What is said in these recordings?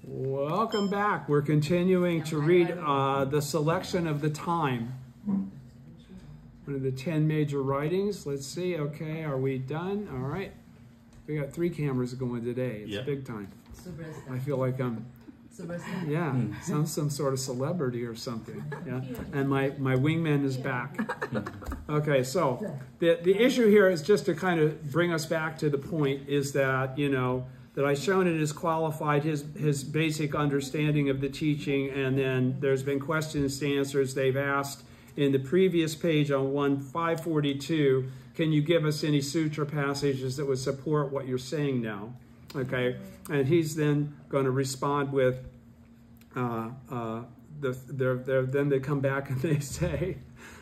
Welcome back. We're continuing to read the selection of the time. One of the 10 major writings. Let's see. Okay, are we done? All right. We got 3 cameras going today. It's big time. I feel like I'm, some sort of celebrity or something. Yeah. And my wingman is back. Okay, so the issue here is just to kind of bring us back to the point is that, you know, that I've shown it has qualified his basic understanding of the teaching, and then there's been questions and answers they've asked in the previous page on 542. Can you give us any sutra passages that would support what you're saying now? Okay, and he's then going to respond with, then they come back and they say,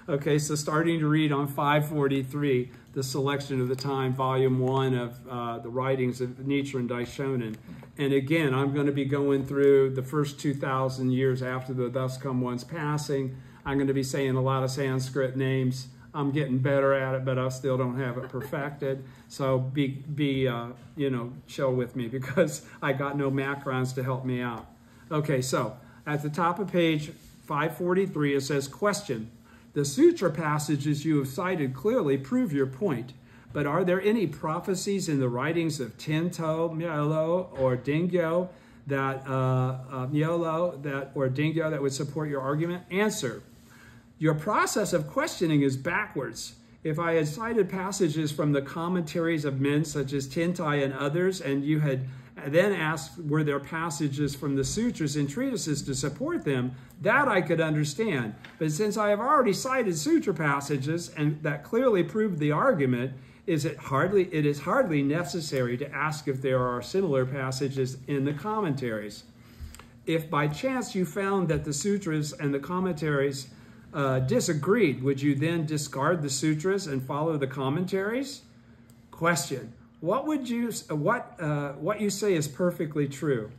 okay, so starting to read on 543, the selection of the time, volume 1 of the writings of Nietzsche and Daishonin. And again, I'm going to be going through the first 2,000 years after the Thus Come One's passing. I'm going to be saying a lot of Sanskrit names. I'm getting better at it, but I still don't have it perfected. So be you know, chill with me because I got no macrons to help me out. Okay, so at the top of page 543, it says, question. The sutra passages you have cited clearly prove your point, but are there any prophecies in the writings of Tinto, Mielo, or Dingyo that that would support your argument? Answer. Your process of questioning is backwards. If I had cited passages from the commentaries of men such as Tintai and others, and you had then asked were there passages from the sutras and treatises to support them, that I could understand. But since I have already cited sutra passages and that clearly proved the argument, it is hardly necessary to ask if there are similar passages in the commentaries. If by chance you found that the sutras and the commentaries disagreed, would you then discard the sutras and follow the commentaries? Question. What you say is perfectly true.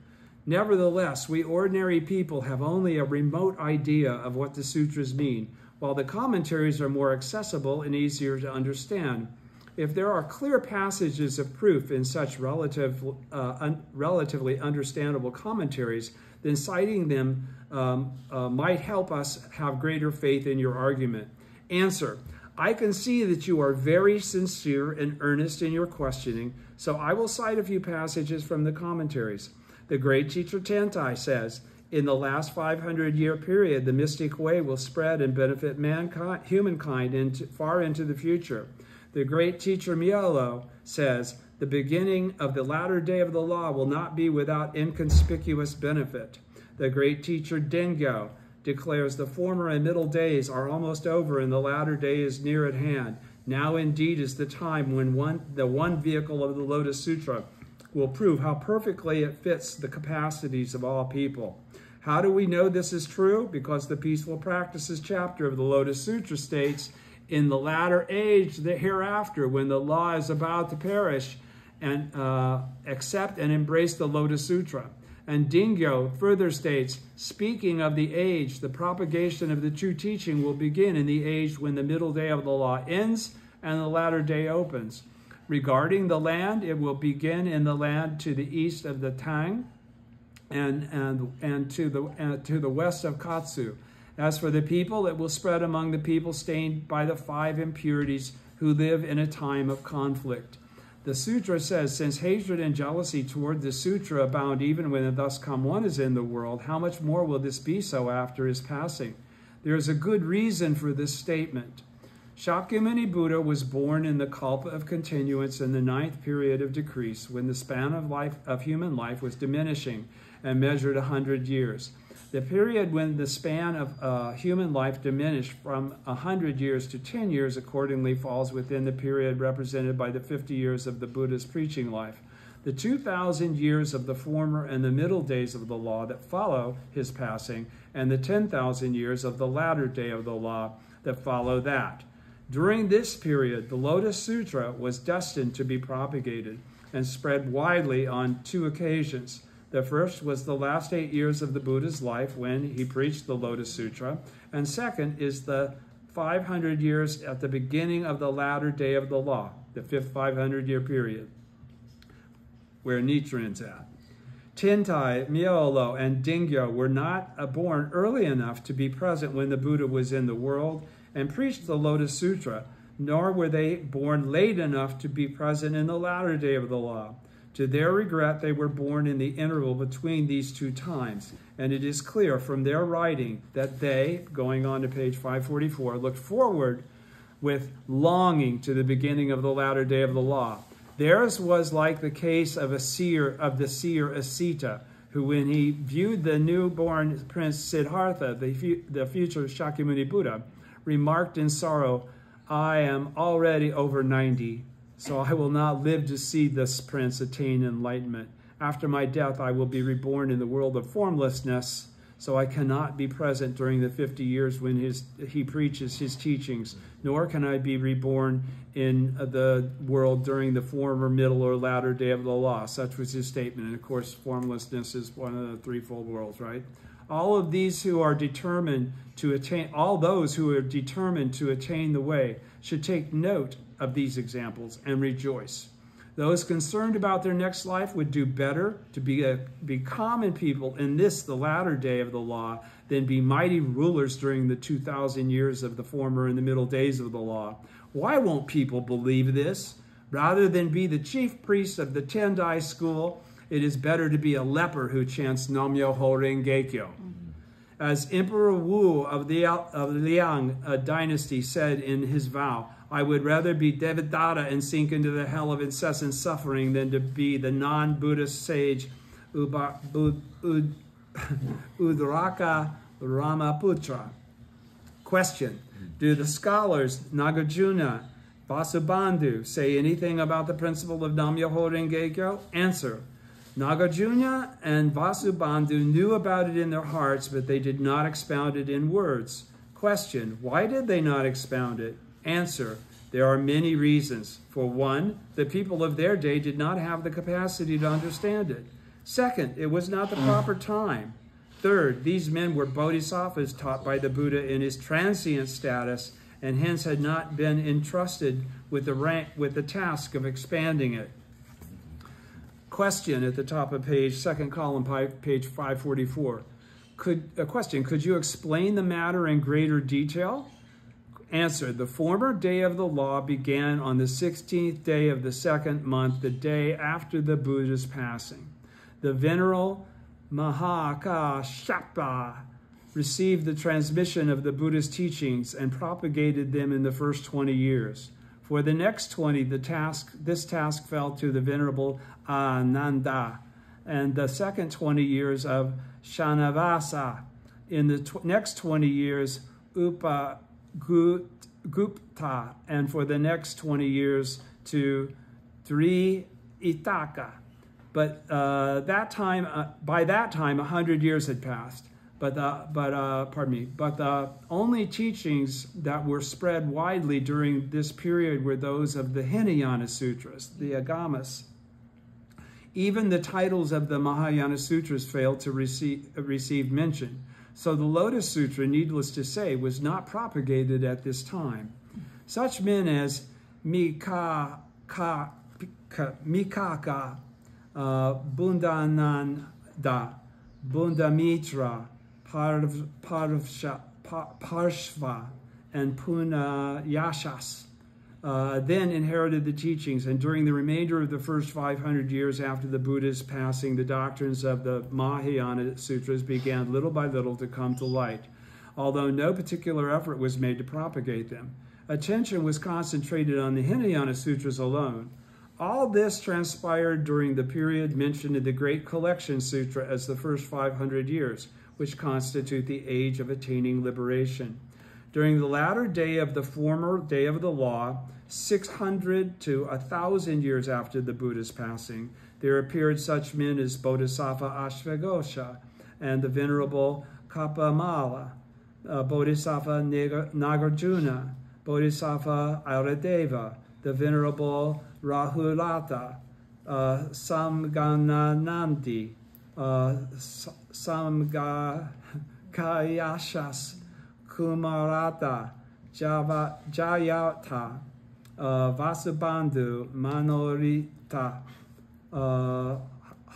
Nevertheless, we ordinary people have only a remote idea of what the sutras mean, while the commentaries are more accessible and easier to understand. If there are clear passages of proof in such relatively understandable commentaries, then citing them might help us have greater faith in your argument. Answer. I can see that you are very sincere and earnest in your questioning, so I will cite a few passages from the commentaries. The great teacher Tentai says, in the last 500-year period, the mystic way will spread and benefit mankind, humankind far into the future. The great teacher Mielo says, the beginning of the latter day of the law will not be without inconspicuous benefit. The great teacher Dengyo declares the former and middle days are almost over and the latter day is near at hand. Now indeed is the time when the one vehicle of the Lotus Sutra will prove how perfectly it fits the capacities of all people. How do we know this is true? Because the Peaceful Practices chapter of the Lotus Sutra states, in the latter age, the hereafter, when the law is about to perish, and accept and embrace the Lotus Sutra. And Dingyo further states, speaking of the age, the propagation of the true teaching will begin in the age when the middle day of the law ends and the latter day opens. Regarding the land, it will begin in the land to the east of the Tang and to the west of Katsu. As for the people, it will spread among the people stained by the 5 impurities who live in a time of conflict. The sutra says, since hatred and jealousy toward the sutra abound even when the Thus Come One is in the world, how much more will this be so after his passing? There is a good reason for this statement. Shakyamuni Buddha was born in the Kalpa of continuance in the 9th period of decrease, when the span of human life was diminishing and measured 100 years. The period when the span of human life diminished from 100 years to 10 years accordingly falls within the period represented by the 50 years of the Buddha's preaching life. The 2,000 years of the former and the middle days of the law that follow his passing, and the 10,000 years of the latter day of the law that follow that. During this period, the Lotus Sutra was destined to be propagated and spread widely on 2 occasions. The first was the last 8 years of the Buddha's life when he preached the Lotus Sutra. And second is the 500 years at the beginning of the latter day of the law, the 5th 500-year period, where Nichiren's at. Tintai, Miolo, and Dingyo were not born early enough to be present when the Buddha was in the world and preached the Lotus Sutra, nor were they born late enough to be present in the latter day of the law. To their regret, they were born in the interval between these two times, and it is clear from their writing that they, going on to page 544, looked forward with longing to the beginning of the latter day of the law. Theirs was like the case of the seer Asita, who, when he viewed the newborn Prince Siddhartha, the future Shakyamuni Buddha, remarked in sorrow, "I am already over 90, so I will not live to see this prince attain enlightenment. After my death, I will be reborn in the world of formlessness, so I cannot be present during the 50 years when he preaches his teachings, nor can I be reborn in the world during the former, middle, or latter day of the law." Such was his statement. And of course, formlessness is one of the threefold worlds, right? All those who are determined to attain the way should take note of these examples and rejoice. Those concerned about their next life would do better to be common people in this, the latter day of the law, than be mighty rulers during the 2,000 years of the former and the middle days of the law. Why won't people believe this? Rather than be the chief priest of the Tendai school, it is better to be a leper who chants Nam-myoho Renge-kyo. As Emperor Wu of the Liang dynasty said in his vow, "I would rather be Devadatta and sink into the hell of incessant suffering than to be the non-Buddhist sage Udraka Ramaputra." Question: do the scholars Nagarjuna, Vasubandhu say anything about the principle of Nam-myoho Renge-kyo? Answer: Nagarjuna and Vasubandhu knew about it in their hearts, but they did not expound it in words. Question: why did they not expound it? Answer: there are many reasons. For one, the people of their day did not have the capacity to understand it. Second, it was not the proper time. Third, these men were bodhisattvas taught by the Buddha in his transient status, and hence had not been entrusted with the task of expanding it. Question at the top of page, second column, page 544. Could you explain the matter in greater detail? Answer: the former day of the law began on the 16th day of the second month, the day after the Buddha's passing. The venerable Mahakashapa received the transmission of the Buddha's teachings and propagated them in the first 20 years. For the next 20, this task fell to the venerable Ananda, and the second 20 years of Shanavasa. In the next 20 years, Upagupta, and for the next 20 years to Tri Itaka. But by that time, 100 years had passed. But the only teachings that were spread widely during this period were those of the Hinayana Sutras, the Agamas. Even the titles of the Mahayana Sutras failed to receive mention. So the Lotus Sutra, needless to say, was not propagated at this time. Such men as Mikaka, Bundananda, Bundamitra, Parshva, and Punayashas then inherited the teachings, and during the remainder of the first 500 years after the Buddha's passing, the doctrines of the Mahayana Sutras began little by little to come to light, although no particular effort was made to propagate them. Attention was concentrated on the Hinayana Sutras alone. All this transpired during the period mentioned in the Great Collection Sutra as the first 500 years, which constitute the age of attaining liberation. During the latter day of the former day of the law, 600 to 1,000 years after the Buddha's passing, there appeared such men as Bodhisattva Ashvaghosha and the Venerable Kapamala, Bodhisattva Nagarjuna, Bodhisattva Aradeva, the Venerable Rahulata, Samgananandi, Samgayashas, Kumarata, Jayata, Vasubandhu, Manorita,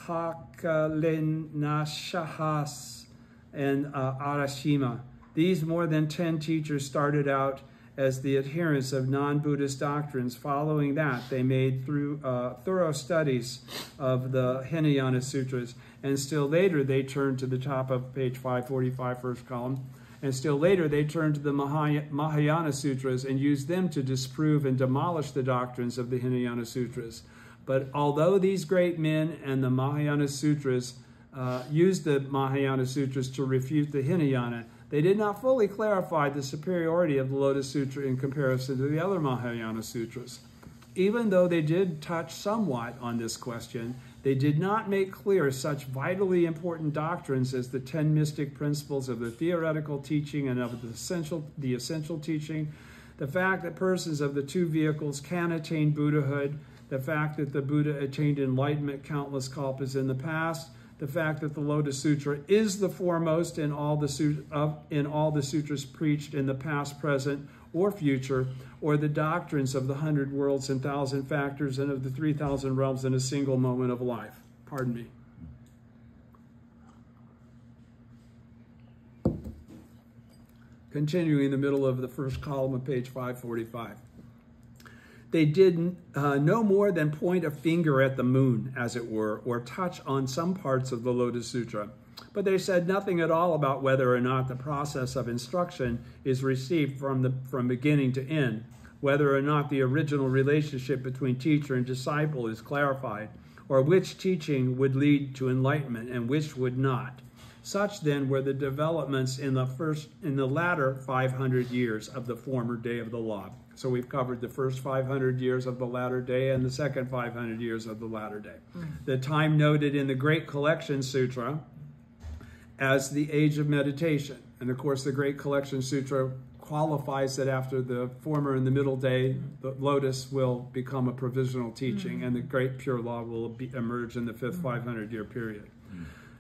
Hakalenashahas, and Arashima. These more than 10 teachers started out as the adherents of non-Buddhist doctrines. Following that, they made thorough studies of the Hinayana Sutras, and still later they turned to the top of page 545, first column, and still later they turned to the Mahayana Sutras and used them to disprove and demolish the doctrines of the Hinayana Sutras. But although these great men and the Mahayana Sutras used the Mahayana Sutras to refute the Hinayana, they did not fully clarify the superiority of the Lotus Sutra in comparison to the other Mahayana Sutras. Even though they did touch somewhat on this question, they did not make clear such vitally important doctrines as the 10 mystic principles of the theoretical teaching and of the essential teaching, the fact that persons of the two vehicles can attain Buddhahood, the fact that the Buddha attained enlightenment countless kalpas in the past, the fact that the Lotus Sutra is the foremost in all the sutras preached in the past, present, or future, or the doctrines of the 100 worlds and 1,000 factors and of the 3,000 realms in a single moment of life. Pardon me. Continuing in the middle of the first column of page 545. They did no more than point a finger at the moon, as it were, or touch on some parts of the Lotus Sutra. But they said nothing at all about whether or not the process of instruction is received from beginning to end, whether or not the original relationship between teacher and disciple is clarified, or which teaching would lead to enlightenment and which would not. Such then were the developments in the latter 500 years of the former day of the law. So we've covered the first 500 years of the latter day and the second 500 years of the latter day. The time noted in the Great Collection Sutra as the age of meditation. And of course, the Great Collection Sutra qualifies that after the former and the middle day, the lotus will become a provisional teaching, and the Great Pure Law will emerge in the fifth 500-year period.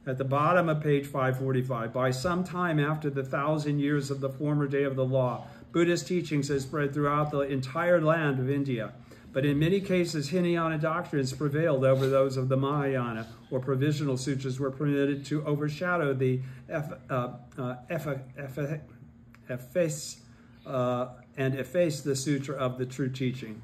At the bottom of page 545, by some time after the 1,000 years of the former day of the law, Buddhist teachings have spread throughout the entire land of India. But in many cases, Hinayana doctrines prevailed over those of the Mahayana, or provisional sutras were permitted to overshadow the efface the sutra of the true teaching.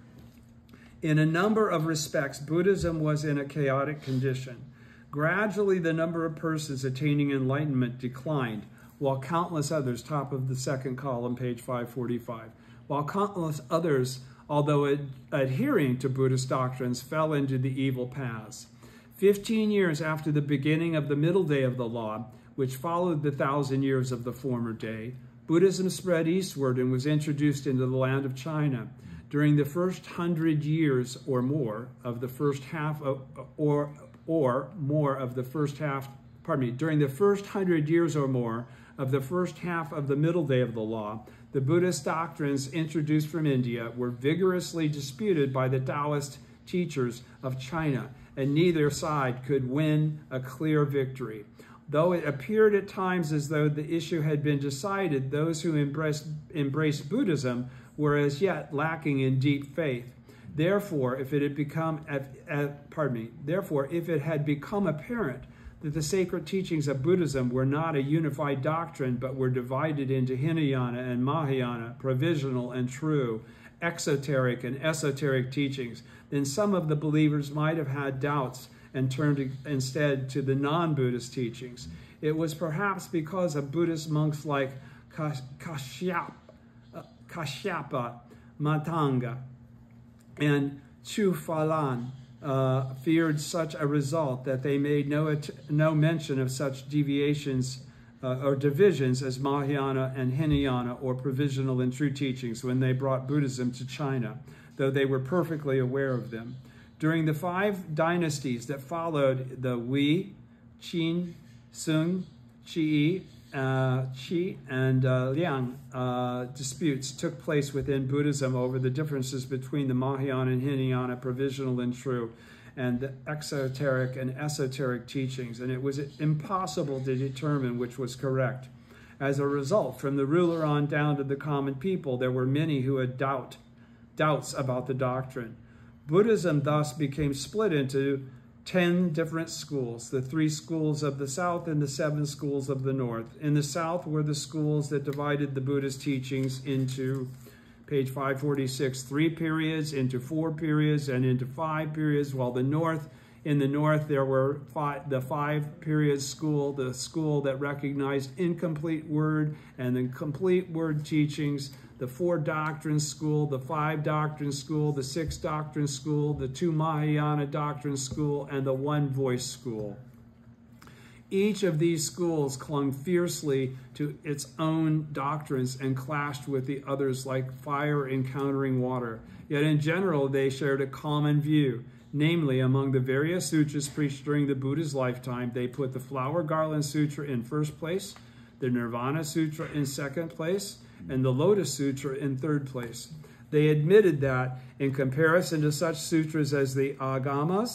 In a number of respects, Buddhism was in a chaotic condition. Gradually, the number of persons attaining enlightenment declined, while countless others, top of the second column, page 545, while countless others, although adhering to Buddhist doctrines, fell into the evil paths. 15 years after the beginning of the middle day of the law, which followed the 1,000 years of the former day, Buddhism spread eastward and was introduced into the land of China. During the first 100 years or more of the first half of, during the first 100 years or more of the first half of the middle day of the law, the Buddhist doctrines introduced from India were vigorously disputed by the Taoist teachers of China, and neither side could win a clear victory. Though it appeared at times as though the issue had been decided, those who embraced Buddhism were as yet lacking in deep faith. Therefore, if it had become apparent that the sacred teachings of Buddhism were not a unified doctrine, but were divided into Hinayana and Mahayana, provisional and true, exoteric and esoteric teachings, then some of the believers might have had doubts and turned instead to the non-Buddhist teachings. It was perhaps because of Buddhist monks like Kashyapa, Matanga, and Chu Falan feared such a result that they made no mention of such deviations or divisions as Mahayana and Hinayana, or provisional and true teachings, when they brought Buddhism to China, though they were perfectly aware of them. During the 5 dynasties that followed, the Wei, Qin, Sung, Qi, and Liang disputes took place within Buddhism over the differences between the Mahayana and Hinayana, provisional and true, and the exoteric and esoteric teachings, and it was impossible to determine which was correct. As a result, from the ruler on down to the common people, there were many who had doubts about the doctrine. Buddhism thus became split into 10 different schools, the 3 schools of the South and the 7 schools of the North. In the South were the schools that divided the Buddhist teachings into, page 546, 3 periods, into 4 periods, and into 5 periods, while in the North there were the 5-period school, the school that recognized incomplete word and the complete word teachings, the 4 doctrine school, the 5 doctrine school, the 6 doctrine school, the 2 Mahayana doctrine school, and the 1 voice school. Each of these schools clung fiercely to its own doctrines and clashed with the others like fire encountering water. Yet in general, they shared a common view. Namely, among the various sutras preached during the Buddha's lifetime, they put the Flower Garland Sutra in first place, the Nirvana Sutra in second place, and the Lotus Sutra in third place. They admitted that, in comparison to such sutras as the Agama,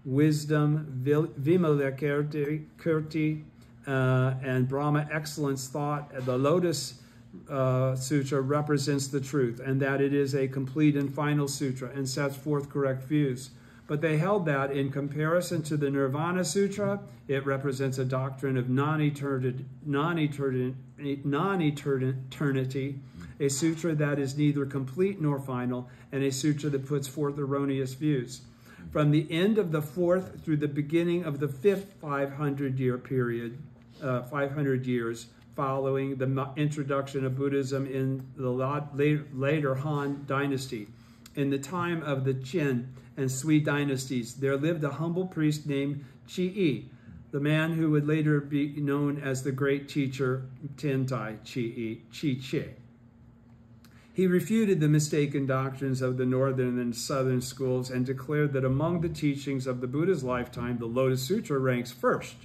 Wisdom, Vimalakirti, and Brahma Excellence Thought, the Lotus Sutra represents the truth, and that it is a complete and final sutra and sets forth correct views. But they held that, in comparison to the Nirvana Sutra, it represents a doctrine of non-eternity, a sutra that is neither complete nor final, and a sutra that puts forth erroneous views. From the end of the 4th through the beginning of the 5th 500-year period, 500 years following the introduction of Buddhism in the later Han dynasty, in the time of the Qin and Sui dynasties, there lived a humble priest named Qi, the man who would later be known as the great teacher Tiantai Qi. He refuted the mistaken doctrines of the northern and southern schools and declared that among the teachings of the Buddha's lifetime, the Lotus Sutra ranks first,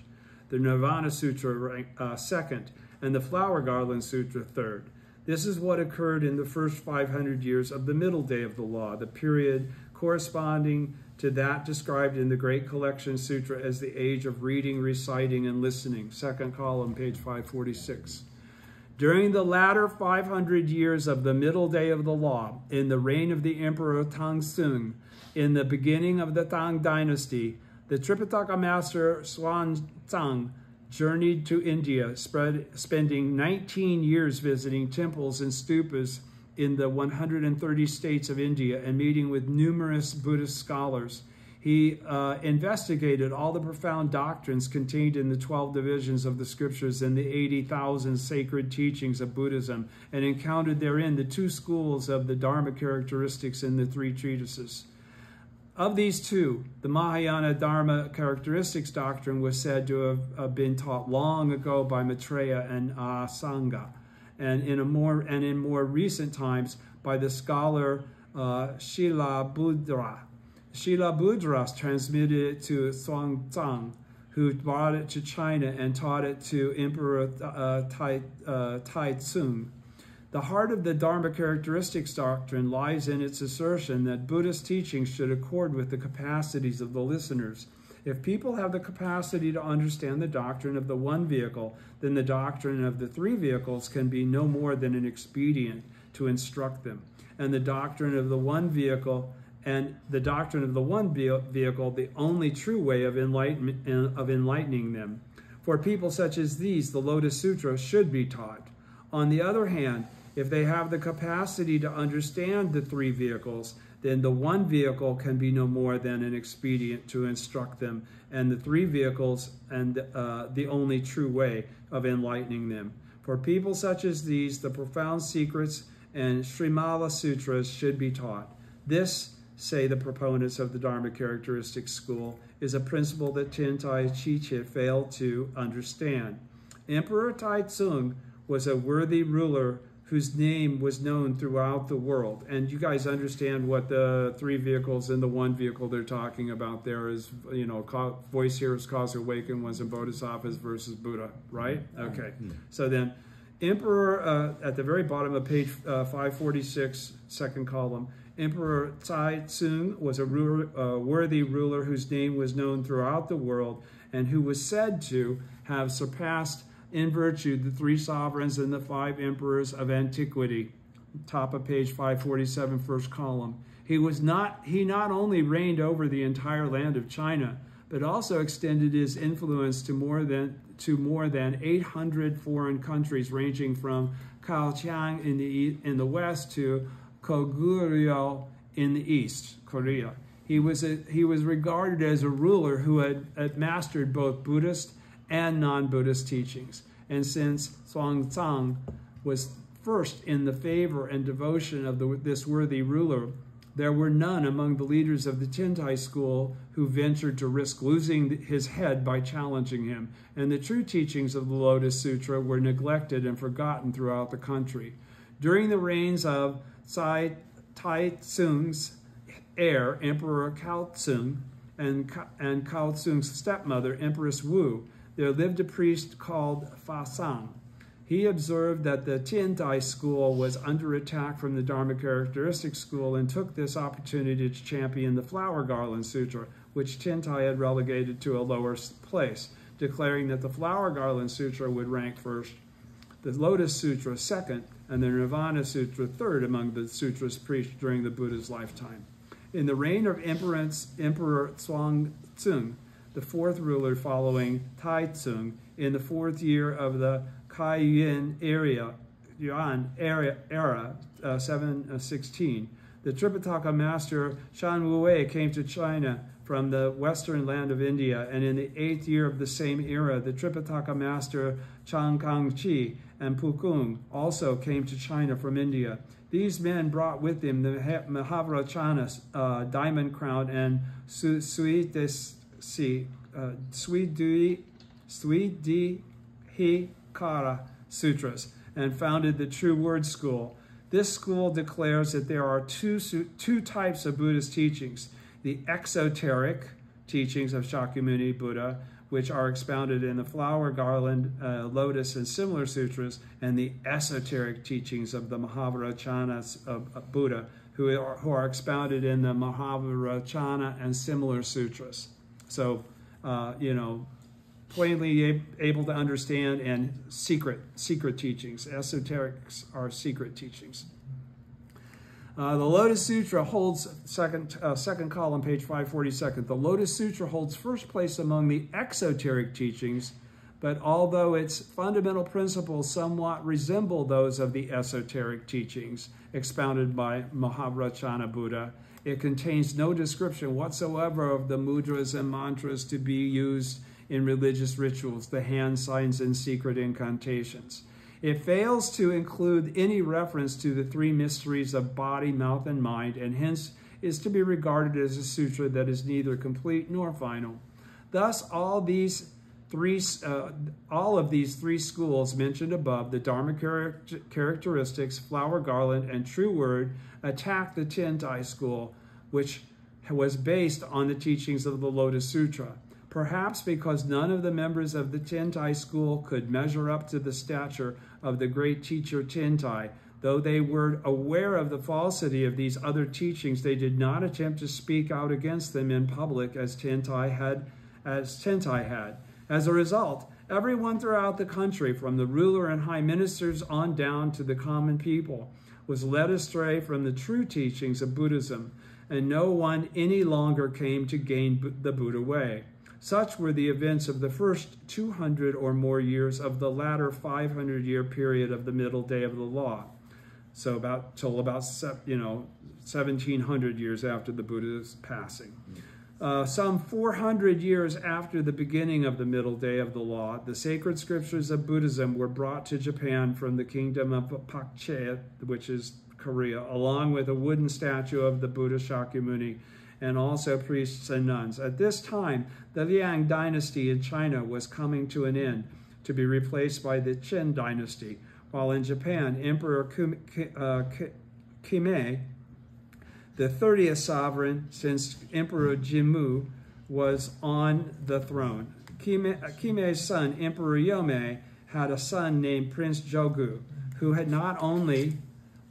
the Nirvana Sutra ranks second, and the Flower Garland Sutra third. This is what occurred in the first 500 years of the middle day of the law, the period corresponding to that described in the Great Collection Sutra as the age of reading, reciting, and listening. Second column, page 546. During the latter 500 years of the middle day of the law, in the reign of the Emperor Tangxing, in the beginning of the Tang dynasty, the Tripitaka master Xuanzang journeyed to India, spending 19 years visiting temples and stupas in the 130 states of India and meeting with numerous Buddhist scholars. He investigated all the profound doctrines contained in the 12 divisions of the scriptures and the 80,000 sacred teachings of Buddhism, and encountered therein the 2 schools of the Dharma characteristics in the 3 treatises. Of these 2, the Mahayana Dharma characteristics doctrine was said to have been taught long ago by Maitreya and Asanga, and in more recent times by the scholar Shilabhudra. Shilabhudra transmitted it to Xuanzang, who brought it to China and taught it to Emperor Taizong. The heart of the Dharma characteristics doctrine lies in its assertion that Buddhist teachings should accord with the capacities of the listeners. If people have the capacity to understand the doctrine of the one vehicle, then the doctrine of the 3 vehicles can be no more than an expedient to instruct them. And the doctrine of the one vehicle the only true way of enlightening them. For people such as these, the Lotus Sutra should be taught. On the other hand, if they have the capacity to understand the 3 vehicles, then the one vehicle can be no more than an expedient to instruct them, and the 3 vehicles and the only true way of enlightening them. For people such as these, the profound secrets and Srimala Sutras should be taught. This, say the proponents of the Dharma characteristics school, is a principle that Tiantai Qi failed to understand. Emperor Taizong was a worthy ruler whose name was known throughout the world. And you guys understand what the 3 vehicles and the one vehicle they're talking about there is, you know, voice hearers, cause awaken, ones and bodhisattvas versus Buddha, right? Okay. So then, Emperor, at the very bottom of page 546, second column, Emperor Taizong was a worthy ruler whose name was known throughout the world and who was said to have surpassed in virtue the 3 sovereigns and the 5 emperors of antiquity. Top of page 547, first column. He not only reigned over the entire land of China, but also extended his influence to more than 800 foreign countries, ranging from Kaohsiung in the west to Goguryeo in the east, Korea. He was regarded as a ruler who had mastered both Buddhist and non-Buddhist teachings. And since Xuanzang was first in the favor and devotion of this worthy ruler, there were none among the leaders of the Tiantai school who ventured to risk losing his head by challenging him, and the true teachings of the Lotus Sutra were neglected and forgotten throughout the country. During the reigns of Tai-tsung's heir, Emperor Cao-tsung, and Cao-tsung's stepmother, Empress Wu, there lived a priest called Fa Sang. He observed that the Tiantai school was under attack from the Dharma Characteristic school and took this opportunity to champion the Flower Garland Sutra, which Tiantai had relegated to a lower place, declaring that the Flower Garland Sutra would rank first, the Lotus Sutra second, and the Nirvana Sutra third among the sutras preached during the Buddha's lifetime. In the reign of Emperor Xuanzang, the fourth ruler following Tai-tsung, in the fourth year of the Yuan era 716, the Tripitaka master Shan Wei came to China from the western land of India, and in the 8th year of the same era, the Tripitaka master Chang Kangchi and Pukung also came to China from India. These men brought with them the Mahavrachana diamond crown and Swidihikara Sutras, and founded the True Word School. This school declares that there are two types of Buddhist teachings: the exoteric teachings of Shakyamuni Buddha, which are expounded in the Flower Garland, Lotus, and similar sutras, and the esoteric teachings of the Mahavirachanas of Buddha, who are expounded in the Mahavirachana and similar sutras. So, plainly able to understand, and secret teachings. Esoterics are secret teachings. The Lotus Sutra holds, second column, page 542. The Lotus Sutra holds first place among the exoteric teachings, but although its fundamental principles somewhat resemble those of the esoteric teachings expounded by Mahavrachana Buddha, it contains no description whatsoever of the mudras and mantras to be used in religious rituals, the hand signs and secret incantations. It fails to include any reference to the three mysteries of body, mouth, and mind, and hence is to be regarded as a sutra that is neither complete nor final. Thus, all of these three schools mentioned above, the Dharma Characteristics, Flower Garland, and True Word, attack the Tiantai school, which was based on the teachings of the Lotus Sutra. Perhaps because none of the members of the Tiantai school could measure up to the stature of the great teacher Tiantai. Though they were aware of the falsity of these other teachings, they did not attempt to speak out against them in public as Tiantai had. As a result, everyone throughout the country, from the ruler and high ministers on down to the common people, was led astray from the true teachings of Buddhism, and no one any longer came to gain the Buddha way. Such were the events of the first 200 or more years of the latter 500-year period of the middle day of the law. So about 1700 years after the Buddha's passing. Some 400 years after the beginning of the middle day of the law, the sacred scriptures of Buddhism were brought to Japan from the kingdom of Pakche, which is Korea, along with a wooden statue of the Buddha Shakyamuni, and also priests and nuns. At this time, the Liang dynasty in China was coming to an end, to be replaced by the Qin dynasty, while in Japan, Emperor Kimei, the 30th sovereign since Emperor Jimmu, was on the throne. Kimei's son, Emperor Yomei, had a son named Prince Jogu, who had not only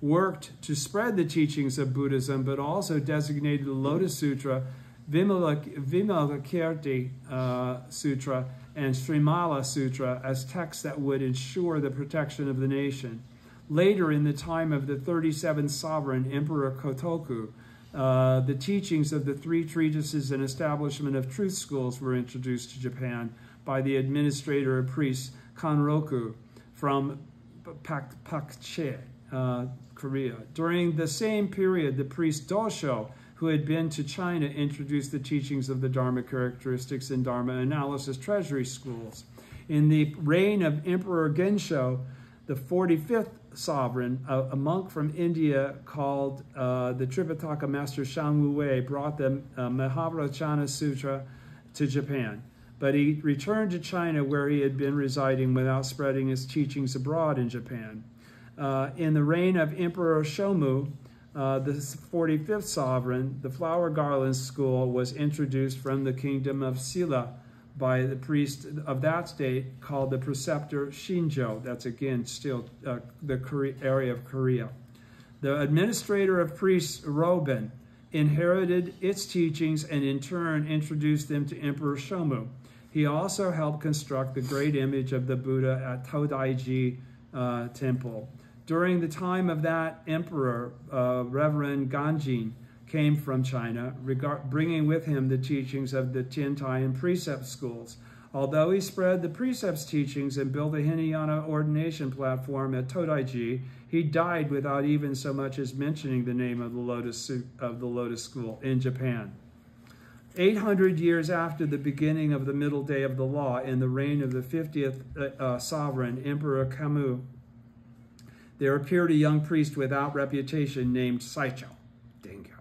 worked to spread the teachings of Buddhism, but also designated the Lotus Sutra, Vimalakirti Sutra, and Srimala Sutra as texts that would ensure the protection of the nation. Later, in the time of the 37th sovereign, Emperor Kotoku, The teachings of the 3 treatises and establishment of truth schools were introduced to Japan by the administrator of priests Kanroku from Pakche, Korea. During the same period, the priest Dosho, who had been to China, introduced the teachings of the Dharma characteristics and Dharma analysis treasury schools. In the reign of Emperor Gensho, the 45th sovereign, a monk from India called the Tripitaka master Shang Wei brought the Mahavajrana Sutra to Japan. But he returned to China, where he had been residing, without spreading his teachings abroad in Japan. In the reign of Emperor Shomu, the 45th sovereign, the flower garland school was introduced from the kingdom of Silla by the priest of that state called the preceptor Shinjo. That's again still the area of Korea. The administrator of priests, Roben, inherited its teachings and in turn introduced them to Emperor Shomu. He also helped construct the great image of the Buddha at Todaiji Temple. During the time of that emperor, Reverend Ganjin came from China, bringing with him the teachings of the Tiantai and precept schools. Although he spread the precepts teachings and built a Hinayana ordination platform at Todaiji, he died without even so much as mentioning the name of the Lotus School in Japan. 800 years after the beginning of the middle day of the law, in the reign of the 50th sovereign, Emperor Kamu, there appeared a young priest without reputation named Saicho, Dengyo,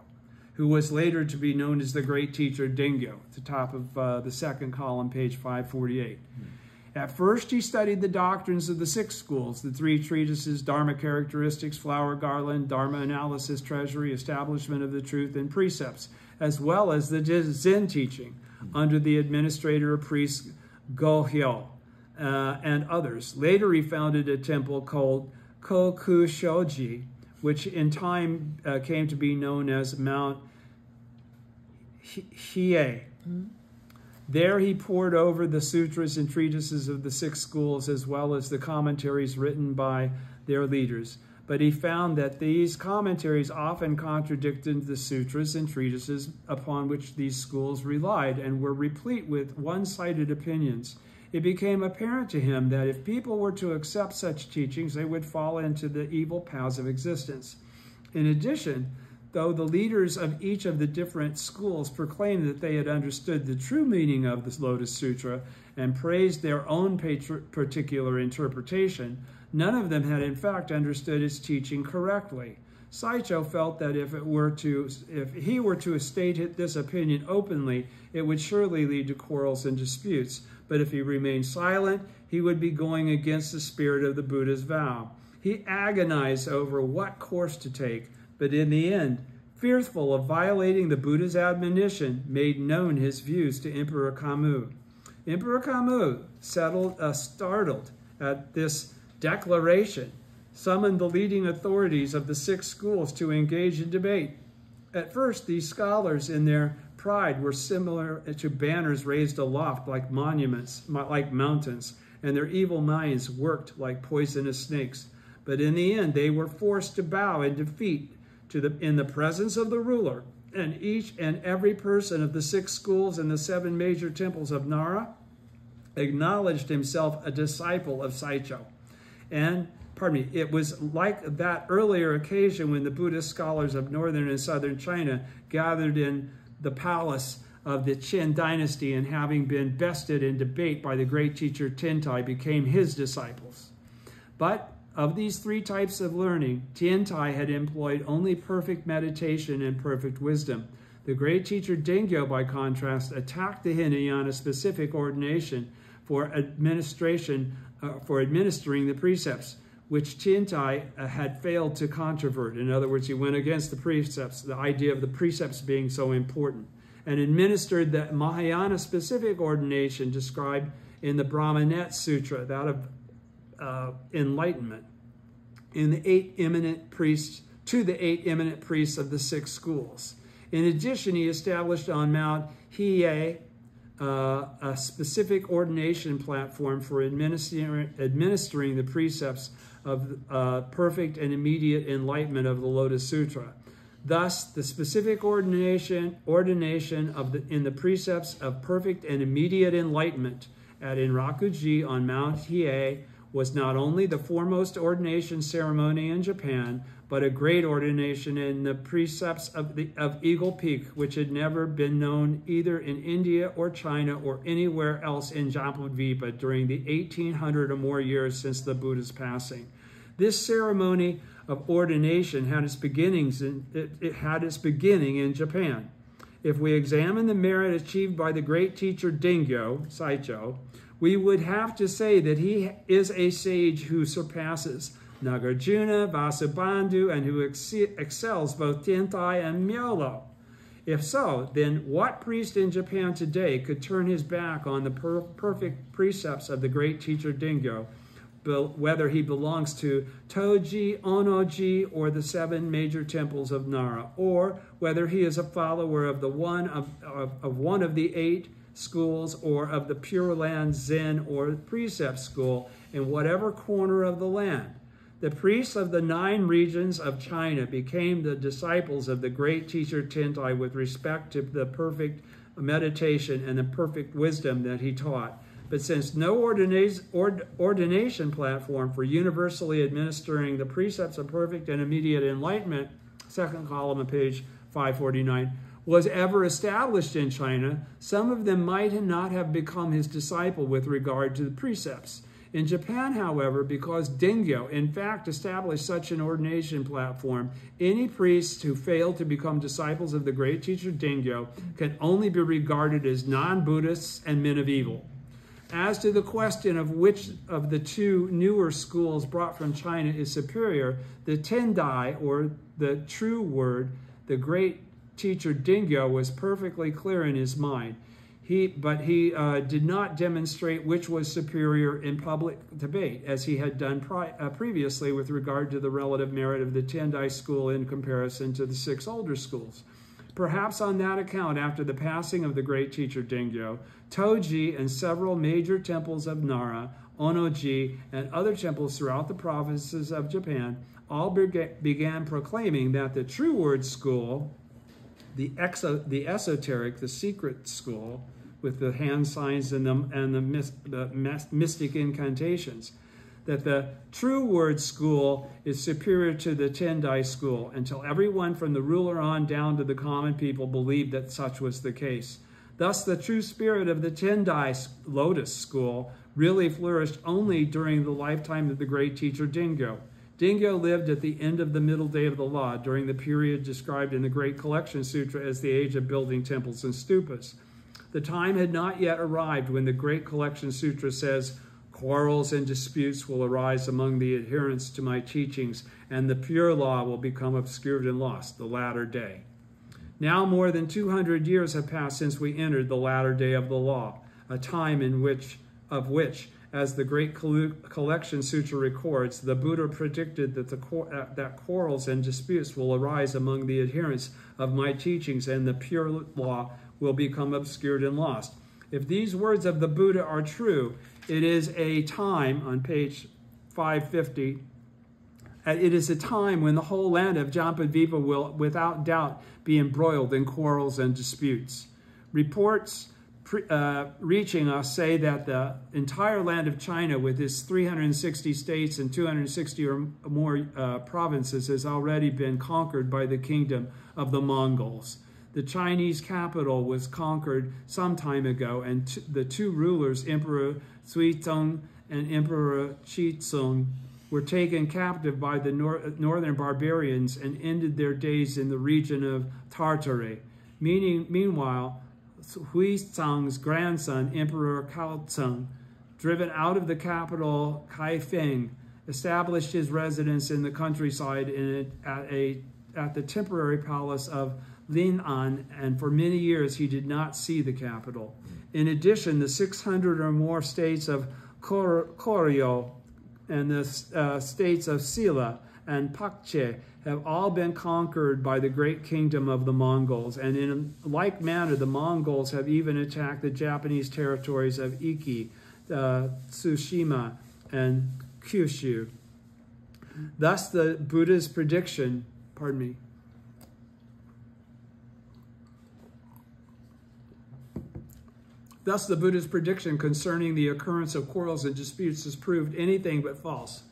who was later to be known as the great teacher Dengyo, at the top of the second column, page 548. At first, he studied the doctrines of the 6 schools, the 3 treatises, Dharma characteristics, flower garland, Dharma analysis, treasury, establishment of the truth, and precepts, as well as the Zen teaching under the administrator of priests Gohyo and others. Later, he founded a temple called Kokushoji, which in time came to be known as Mount Hiei. There he pored over the sutras and treatises of the 6 schools, as well as the commentaries written by their leaders. But he found that these commentaries often contradicted the sutras and treatises upon which these schools relied and were replete with one-sided opinions. It became apparent to him that if people were to accept such teachings, they would fall into the evil paths of existence. In addition, though the leaders of each of the different schools proclaimed that they had understood the true meaning of the Lotus Sutra and praised their own particular interpretation, none of them had in fact understood its teaching correctly. Saicho felt that if he were to state this opinion openly, it would surely lead to quarrels and disputes. But if he remained silent, he would be going against the spirit of the Buddha's vow. He agonized over what course to take, but in the end, fearful of violating the Buddha's admonition, made known his views to Emperor Kamu. Emperor Kamu, startled at this declaration, summoned the leading authorities of the 6 schools to engage in debate. At first, these scholars, in their pride, were similar to banners raised aloft like monuments, like mountains, and their evil minds worked like poisonous snakes. But in the end, they were forced to bow in defeat in the presence of the ruler, and each and every person of the 6 schools and the 7 major temples of Nara acknowledged himself a disciple of Saicho. And it was like that earlier occasion when the Buddhist scholars of northern and southern China gathered in the palace of the Qin dynasty and, having been bested in debate by the great teacher Tiantai, became his disciples. But of these 3 types of learning, Tiantai had employed only perfect meditation and perfect wisdom. The great teacher Dengyo, by contrast, attacked the Hinayana-specific ordination for administering the precepts, which Tiantai had failed to controvert. In other words, he went against the precepts, the idea of the precepts being so important, and administered the Mahayana-specific ordination described in the Brahmanet Sutra, that of enlightenment, in the 8 eminent priests, to the 8 eminent priests of the 6 schools. In addition, he established on Mount Hiei a specific ordination platform for administering the precepts of perfect and immediate enlightenment of the Lotus Sutra. Thus, the specific ordination in the precepts of perfect and immediate enlightenment at Inrakuji on Mount Hiei was not only the foremost ordination ceremony in Japan, but a great ordination in the precepts of Eagle Peak, which had never been known either in India or China or anywhere else in Jambudvipa during the 1800 or more years since the Buddha's passing. This ceremony of ordination had its beginning in Japan. If we examine the merit achieved by the great teacher Dengyo, Saicho, we would have to say that he is a sage who surpasses Nagarjuna, Vasubandhu, and who excels both Tentai and Myolo. If so, then what priest in Japan today could turn his back on the perfect precepts of the great teacher Dengyo, whether he belongs to Toji, Onoji, or the 7 major temples of Nara, or whether he is a follower of one of the 8 schools, or of the Pure Land Zen or Precept school in whatever corner of the land? The priests of the 9 regions of China became the disciples of the great teacher Tentai with respect to the perfect meditation and the perfect wisdom that he taught. But since no ordination platform for universally administering the precepts of perfect and immediate enlightenment, second column of page 549, was ever established in China, some of them might not have become his disciple with regard to the precepts. In Japan, however, because Dengyo in fact established such an ordination platform, any priests who fail to become disciples of the great teacher Dengyo can only be regarded as non-Buddhists and men of evil. As to the question of which of the 2 newer schools brought from China is superior, the Tendai, or the true word, the great teacher Dengyo was perfectly clear in his mind. But he did not demonstrate which was superior in public debate, as he had done previously with regard to the relative merit of the Tendai school in comparison to the 6 older schools. Perhaps on that account, after the passing of the great teacher Dengyo, Toji and several major temples of Nara, Onoji, and other temples throughout the provinces of Japan all began proclaiming that the true word school, the esoteric, the secret school, with the hand signs and the mystic incantations, that the true word school is superior to the Tendai school, until everyone from the ruler on down to the common people believed that such was the case. Thus, the true spirit of the Tendai Lotus school really flourished only during the lifetime of the great teacher Dengyo. Dengyo lived at the end of the middle day of the law, during the period described in the Great Collection Sutra as the age of building temples and stupas. The time had not yet arrived when the Great Collection Sutra says, "Quarrels and disputes will arise among the adherents to my teachings, and the pure law will become obscured and lost, the latter day." Now more than 200 years have passed since we entered the latter day of the law, a time in which, as the Great Collection Sutra records, the Buddha predicted that quarrels and disputes will arise among the adherents of my teachings, and the pure law will become obscured and lost. If these words of the Buddha are true, it is a time, on page 550, it is a time when the whole land of Jambudvipa will, without doubt, be embroiled in quarrels and disputes. Reports reaching us say that the entire land of China, with its 360 states and 260 or more provinces, has already been conquered by the kingdom of the Mongols. The Chinese capital was conquered some time ago, and the 2 rulers, Emperor Suizong and Emperor Shizong, were taken captive by the northern barbarians and ended their days in the region of Tartary. Meanwhile, Huizong's grandson, Emperor Kaozong, driven out of the capital Kaifeng, established his residence in the countryside at the temporary palace of Lin'an, and for many years he did not see the capital. In addition, the 600 or more states of Koryo and the states of Silla and Pakche have all been conquered by the great kingdom of the Mongols, and in like manner the Mongols have even attacked the Japanese territories of Iki, Tsushima, and Kyushu. Thus the Buddha's prediction, Thus, the Buddha's prediction concerning the occurrence of quarrels and disputes is proved anything but false.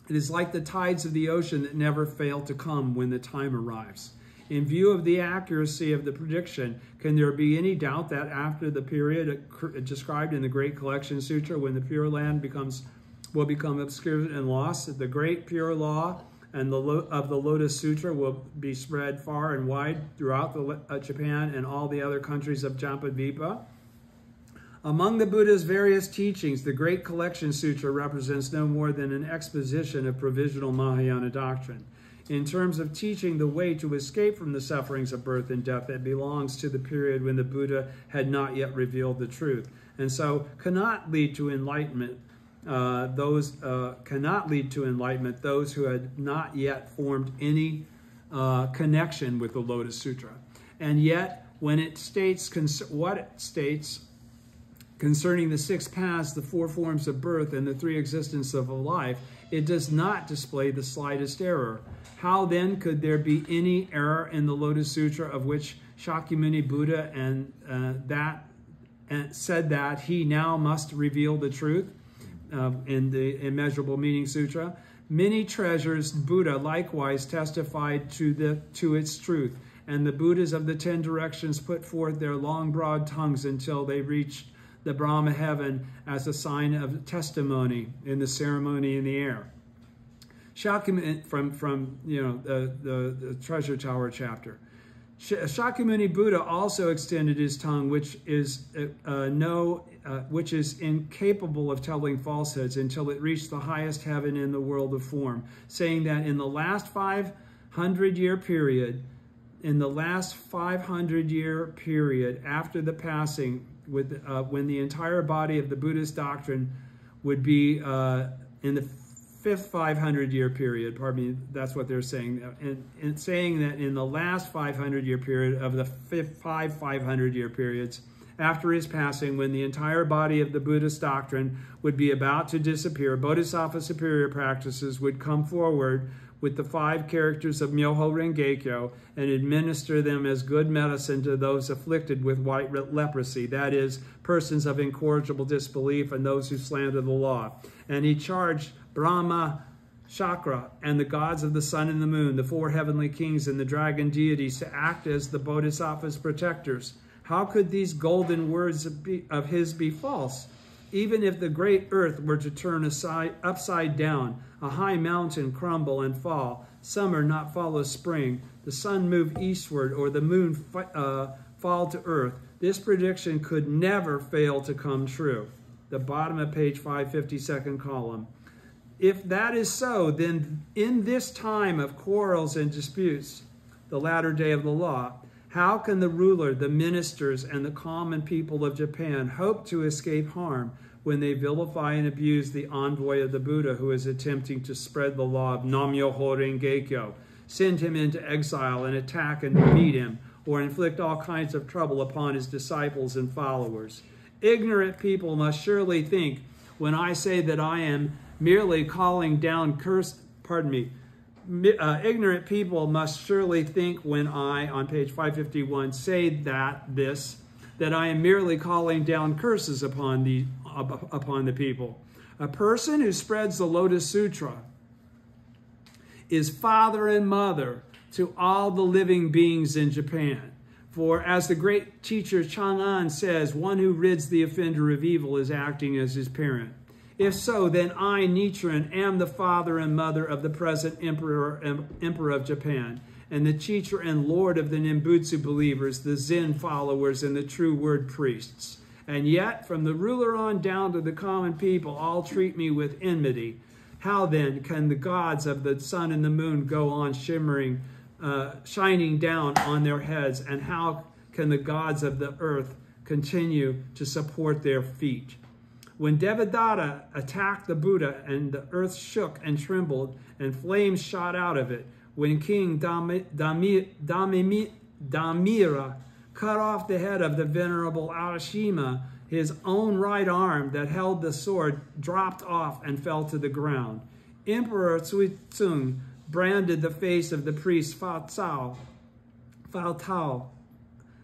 It is like the tides of the ocean that never fail to come when the time arrives. In view of the accuracy of the prediction, can there be any doubt that after the period described in the Great Collection Sutra, when the Pure Land will become obscured and lost, that the great pure law and of the Lotus Sutra will be spread far and wide throughout Japan and all the other countries of Jampadvipa? Among the Buddha's various teachings, the Great Collection Sutra represents no more than an exposition of provisional Mahayana doctrine. In terms of teaching the way to escape from the sufferings of birth and death, it belongs to the period when the Buddha had not yet revealed the truth, and so cannot lead to enlightenment. Those who had not yet formed any connection with the Lotus Sutra. And yet, when it states what it states concerning the 6 paths, the 4 forms of birth, and the 3 existences of a life, it does not display the slightest error. How then could there be any error in the Lotus Sutra, of which Shakyamuni Buddha said that he now must reveal the truth in the Immeasurable Meaning Sutra? Many treasures Buddha likewise testified to its truth, and the Buddhas of the 10 directions put forth their long, broad tongues until they reached the Brahma heaven as a sign of testimony in the ceremony in the air. Shakyamuni, from the Treasure Tower chapter. Shakyamuni Buddha also extended his tongue, which is incapable of telling falsehoods, until it reached the highest heaven in the world of form, saying that in the last 500-year period, after the passing, when the entire body of the Buddhist doctrine would be in the 5th 500-year period, pardon me, that's what they're saying, and saying that in the last 500-year period of the 5 500-year periods, after his passing, when the entire body of the Buddhist doctrine would be about to disappear, Bodhisattva superior practices would come forward with the 5 characters of Myoho Rengekyo and administer them as good medicine to those afflicted with white leprosy, that is, persons of incorrigible disbelief and those who slander the law. And he charged Brahma, Shakra, and the gods of the sun and the moon, the 4 heavenly kings and the dragon deities, to act as the Bodhisattva's protectors. How could these golden words of his be false? Even if the great earth were to turn upside down, a high mountain crumble and fall, summer not follow spring, the sun move eastward, or the moon fall to earth, this prediction could never fail to come true. The bottom of page 552nd column. If that is so, then in this time of quarrels and disputes, the latter day of the law, how can the ruler, the ministers, and the common people of Japan hope to escape harm when they vilify and abuse the envoy of the Buddha who is attempting to spread the law of Nam-myoho Renge-kyo, send him into exile and attack and beat him, or inflict all kinds of trouble upon his disciples and followers? Ignorant people must surely think, when I say that I am merely calling down ignorant people must surely think when I, on page 551, say that I am merely calling down curses upon the people. A person who spreads the Lotus Sutra is father and mother to all the living beings in Japan. For as the great teacher Chang'an says, one who rids the offender of evil is acting as his parent. If so, then I, Nichiren, am the father and mother of the present emperor of Japan, and the teacher and lord of the Nembutsu believers, the Zen followers, and the true word priests. And yet, from the ruler on down to the common people, all treat me with enmity. How then can the gods of the sun and the moon go on shining down on their heads, and how can the gods of the earth continue to support their feet? When Devadatta attacked the Buddha and the earth shook and trembled and flames shot out of it, when King Damira cut off the head of the venerable Arashima, his own right arm that held the sword dropped off and fell to the ground. Emperor Suitsung branded the face of the priest Fa Tao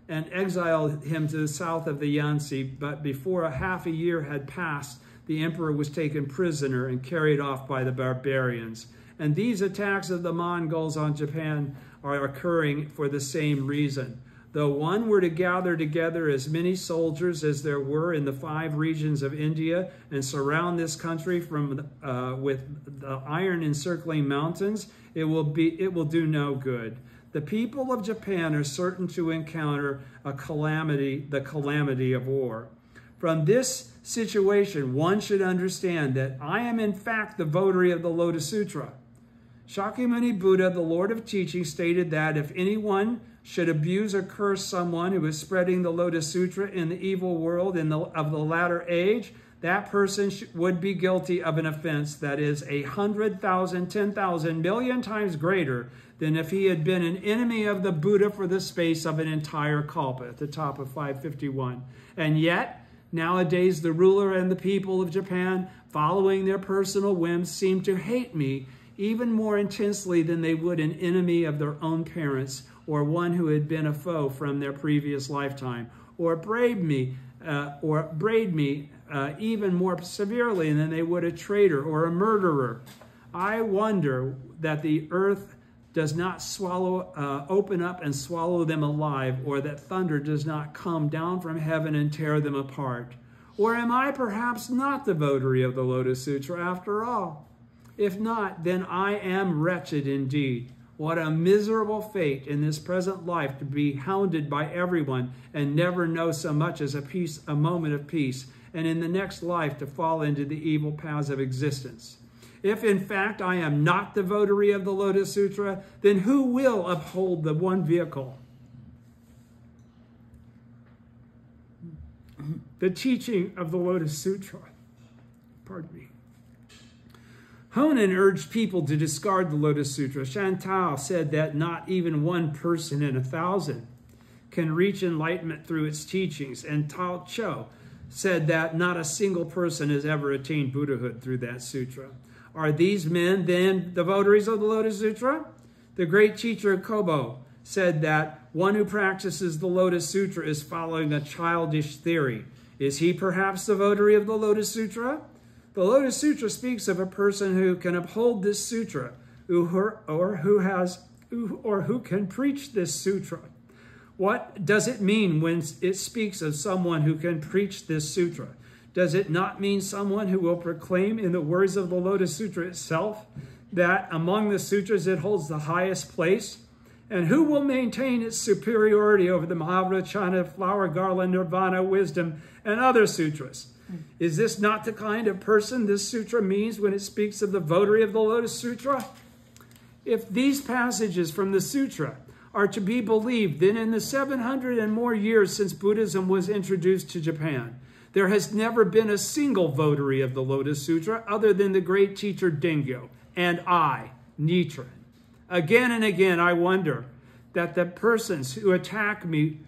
and exiled him to the south of the Yangtze. But before a half a year had passed, the emperor was taken prisoner and carried off by the barbarians. And these attacks of the Mongols on Japan are occurring for the same reason. Though one were to gather together as many soldiers as there were in the 5 regions of India and surround this country with the iron encircling mountains, it will do no good. The people of Japan are certain to encounter the calamity of war. From this situation, one should understand that I am in fact the votary of the Lotus Sutra. Shakyamuni Buddha, the Lord of Teaching, stated that if anyone should abuse or curse someone who is spreading the Lotus Sutra in the evil world of the latter age, that person would be guilty of an offense that is 100,000, 10,000, million times greater than if he had been an enemy of the Buddha for the space of an entire kalpa, at the top of 551. And yet, nowadays, the ruler and the people of Japan, following their personal whims, seem to hate me even more intensely than they would an enemy of their own parents or one who had been a foe from their previous lifetime, or braid me even more severely than they would a traitor or a murderer. I wonder that the earth does not open up and swallow them alive, or that thunder does not come down from heaven and tear them apart. Or am I perhaps not the votary of the Lotus Sutra after all? If not, then I am wretched indeed. What a miserable fate in this present life to be hounded by everyone and never know so much as a moment of peace, and in the next life to fall into the evil paths of existence. If in fact I am not the votary of the Lotus Sutra, then who will uphold the one vehicle? The teaching of the Lotus Sutra. Pardon me. Honen urged people to discard the Lotus Sutra. Chantal said that not even one person in 1,000 can reach enlightenment through its teachings. And Tao Cho said that not a single person has ever attained Buddhahood through that sutra. Are these men then the votaries of the Lotus Sutra? The great teacher Kobo said that one who practices the Lotus Sutra is following a childish theory. Is he perhaps the votary of the Lotus Sutra? The Lotus Sutra speaks of a person who can uphold this sutra, or who can preach this sutra. What does it mean when it speaks of someone who can preach this sutra? Does it not mean someone who will proclaim in the words of the Lotus Sutra itself that among the sutras it holds the highest place? And who will maintain its superiority over the Mahavajracana, Flower Garland, Nirvana, Wisdom, and other sutras? Is this not the kind of person this sutra means when it speaks of the votary of the Lotus Sutra? If these passages from the sutra are to be believed, then in the 700 and more years since Buddhism was introduced to Japan, there has never been a single votary of the Lotus Sutra other than the great teacher Dengyo and I, Nichiren. Again and again, I wonder that the persons who attack me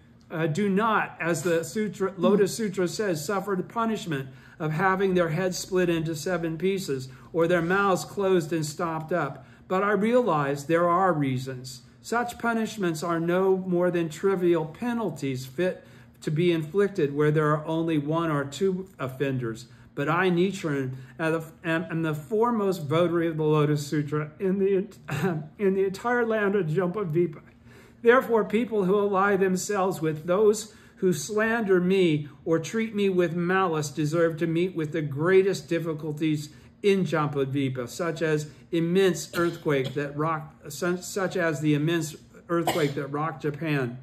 do not, as the Lotus Sutra says, suffer the punishment of having their heads split into 7 pieces or their mouths closed and stopped up. But I realize there are reasons. Such punishments are no more than trivial penalties fit to be inflicted where there are only 1 or 2 offenders. But I, Nichiren, am the foremost votary of the Lotus Sutra in the entire land of Jambavipa. Therefore, people who ally themselves with those who slander me or treat me with malice deserve to meet with the greatest difficulties in Jambavipa, such as the immense earthquake that rocked Japan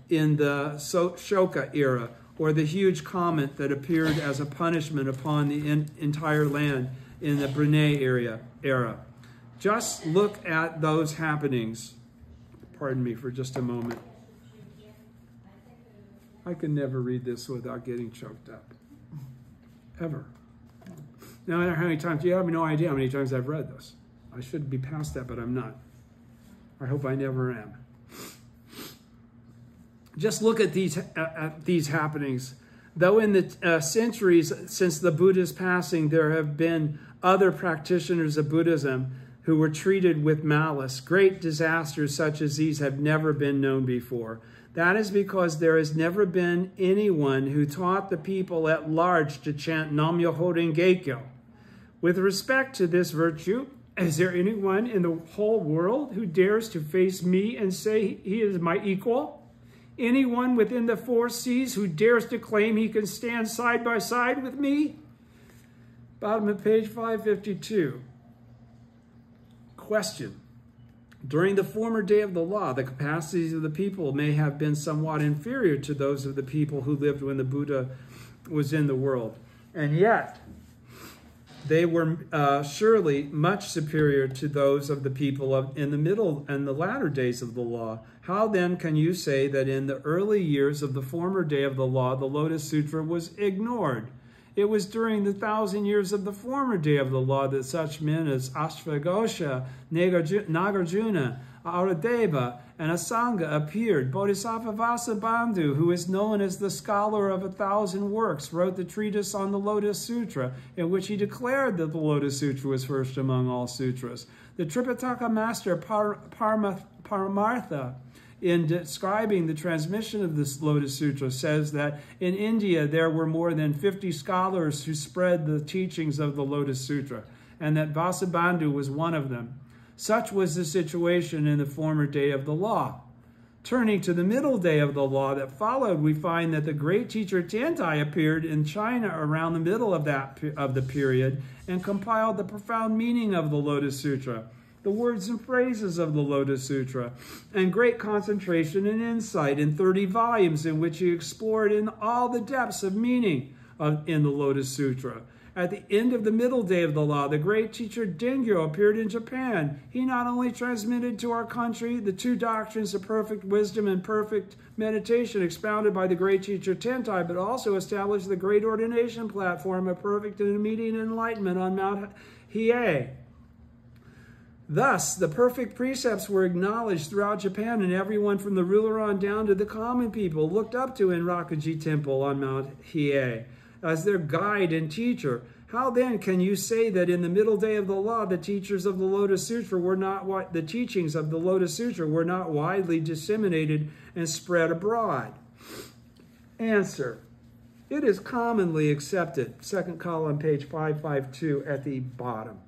in the Shoka era, or the huge comet that appeared as a punishment upon the entire land in the Brunei era. Just look at those happenings. Pardon me for just a moment. I can never read this without getting choked up. Ever. No matter how many times, you have no idea how many times I've read this. I should be past that, but I'm not. I hope I never am. Just look at these happenings. Though in the centuries since the Buddha's passing, there have been other practitioners of Buddhism who were treated with malice. Great disasters such as these have never been known before. That is because there has never been anyone who taught the people at large to chant Nam Myoho Renge Kyo. With respect to this virtue, is there anyone in the whole world who dares to face me and say he is my equal? Anyone within the 4 seas who dares to claim he can stand side by side with me? Bottom of page 552. Question. During the former day of the law, the capacities of the people may have been somewhat inferior to those of the people who lived when the Buddha was in the world. And yet, they were surely much superior to those of the people in the middle and the latter days of the law. How then can you say that in the early years of the former day of the law, the Lotus Sutra was ignored? It was during the 1,000 years of the former day of the law that such men as Ashvaghosha, Nagarjuna, Aradeva, and Asanga appeared. Bodhisattva Vasubandhu, who is known as the scholar of 1,000 works, wrote the treatise on the Lotus Sutra, in which he declared that the Lotus Sutra was first among all sutras. The Tripitaka master Paramartha, in describing the transmission of this Lotus Sutra, says that in India there were more than 50 scholars who spread the teachings of the Lotus Sutra, and that Vasubandhu was one of them. Such was the situation in the former day of the law. Turning to the middle day of the law that followed, we find that the great teacher Tiantai appeared in China around the middle of the period and compiled the profound meaning of the Lotus Sutra, the words and phrases of the Lotus Sutra, and great concentration and insight in 30 volumes in which he explored in all the depths of meaning in the Lotus Sutra. At the end of the middle day of the law, the great teacher Dengyo appeared in Japan. He not only transmitted to our country the 2 doctrines of perfect wisdom and perfect meditation expounded by the great teacher Tentai, but also established the great ordination platform of perfect and immediate enlightenment on Mount Hiei. Thus, the perfect precepts were acknowledged throughout Japan, and everyone from the ruler on down to the common people looked up to Enrakuji Temple on Mount Hiei as their guide and teacher. How then can you say that in the middle day of the law, the teachings of the Lotus Sutra were not widely disseminated and spread abroad? Answer. It is commonly accepted. Second column, page 552 at the bottom.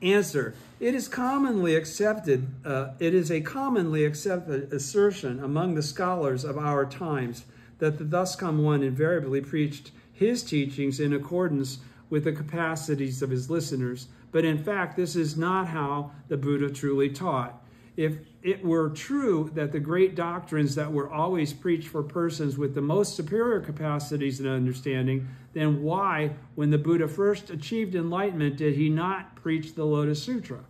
Answer. It is commonly accepted. It is a commonly accepted assertion among the scholars of our times that the Thus Come One invariably preached his teachings in accordance with the capacities of his listeners. But in fact, this is not how the Buddha truly taught. If it were true that the great doctrines that were always preached for persons with the most superior capacities and understanding, then why, when the Buddha first achieved enlightenment, did he not preach the Lotus Sutra?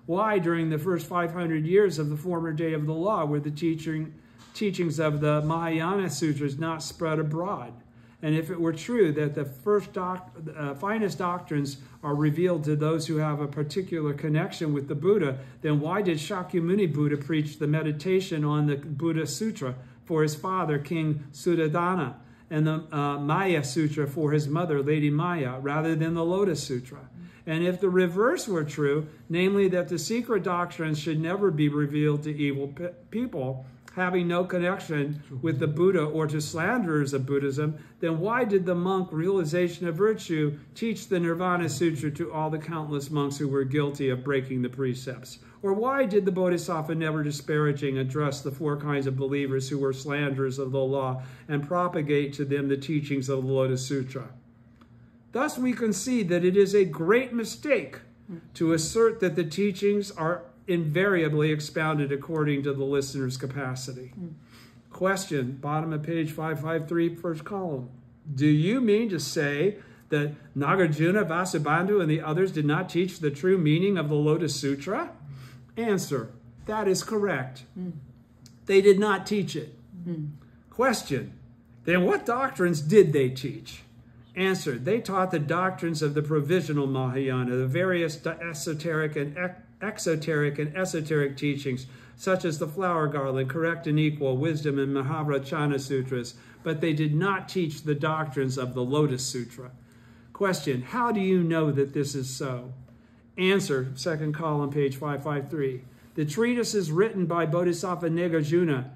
Why, during the first 500 years of the former day of the law, were the teachings of the Mahayana Sutras not spread abroad? And if it were true that the finest doctrines are revealed to those who have a particular connection with the Buddha, then why did Shakyamuni Buddha preach the meditation on the Buddha Sutra for his father, King Suddhodana, and the Maya Sutra for his mother, Lady Maya, rather than the Lotus Sutra? And if the reverse were true, namely that the secret doctrines should never be revealed to evil people, having no connection with the Buddha or to slanderers of Buddhism, then why did the monk Realization of Virtue teach the Nirvana Sutra to all the countless monks who were guilty of breaking the precepts? Or why did the Bodhisattva never disparaging address the 4 kinds of believers who were slanderers of the law and propagate to them the teachings of the Lotus Sutra? Thus we can see that it is a great mistake to assert that the teachings are invariably expounded according to the listener's capacity. Question, bottom of page 553, first column. Do you mean to say that Nagarjuna, Vasubandhu, and the others did not teach the true meaning of the Lotus Sutra? Answer, that is correct. They did not teach it. Question, then what doctrines did they teach? Answer, they taught the doctrines of the provisional Mahayana, the various exoteric and esoteric teachings, such as the flower garland, correct and equal, wisdom, and Mahavrachana Sutras, but they did not teach the doctrines of the Lotus Sutra. Question, how do you know that this is so? Answer, second column, page 553. The treatises written by Bodhisattva Nagarjuna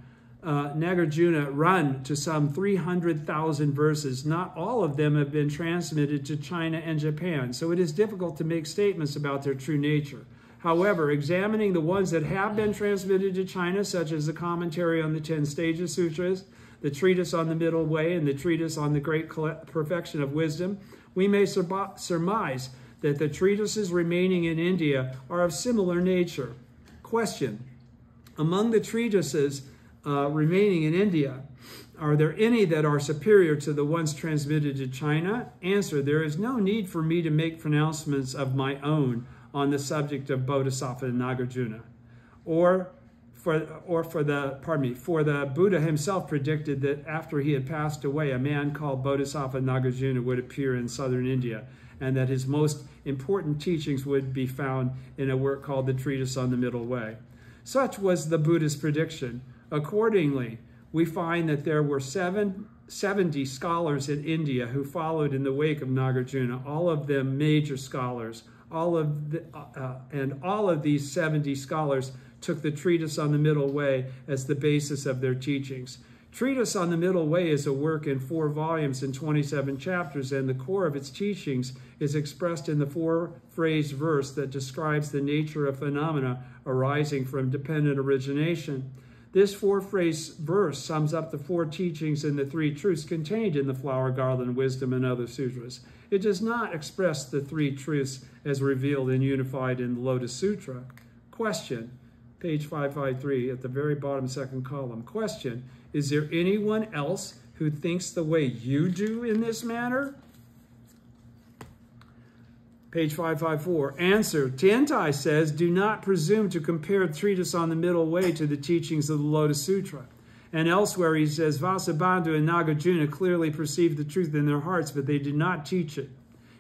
run to some 300,000 verses. Not all of them have been transmitted to China and Japan, so it is difficult to make statements about their true nature. However, examining the ones that have been transmitted to China, such as the commentary on the 10 Stages Sutras, the treatise on the Middle Way, and the treatise on the Great Perfection of Wisdom, we may surmise that the treatises remaining in India are of similar nature. Question: among the treatises remaining in India, are there any that are superior to the ones transmitted to China? Answer: there is no need for me to make pronouncements of my own on the subject of Bodhisattva Nagarjuna. For the Buddha himself predicted that after he had passed away, a man called Bodhisattva Nagarjuna would appear in southern India, and that his most important teachings would be found in a work called the Treatise on the Middle Way. Such was the Buddha's prediction. Accordingly, we find that there were 70 scholars in India who followed in the wake of Nagarjuna, all of them major scholars. All of these 70 scholars took the Treatise on the Middle Way as the basis of their teachings. Treatise on the Middle Way is a work in 4 volumes and 27 chapters, and the core of its teachings is expressed in the 4-phrase verse that describes the nature of phenomena arising from dependent origination. This 4-phrase verse sums up the 4 teachings and the 3 truths contained in the Flower Garland, Wisdom, and other sutras. It does not express the 3 truths as revealed and unified in the Lotus Sutra. Question, page 553 at the very bottom 2nd column. Question: is there anyone else who thinks the way you do in this matter? Page 554. Answer: Tiantai says, do not presume to compare the Treatise on the Middle Way to the teachings of the Lotus Sutra. And elsewhere he says, Vasubandhu and Nagarjuna clearly perceived the truth in their hearts, but they did not teach it.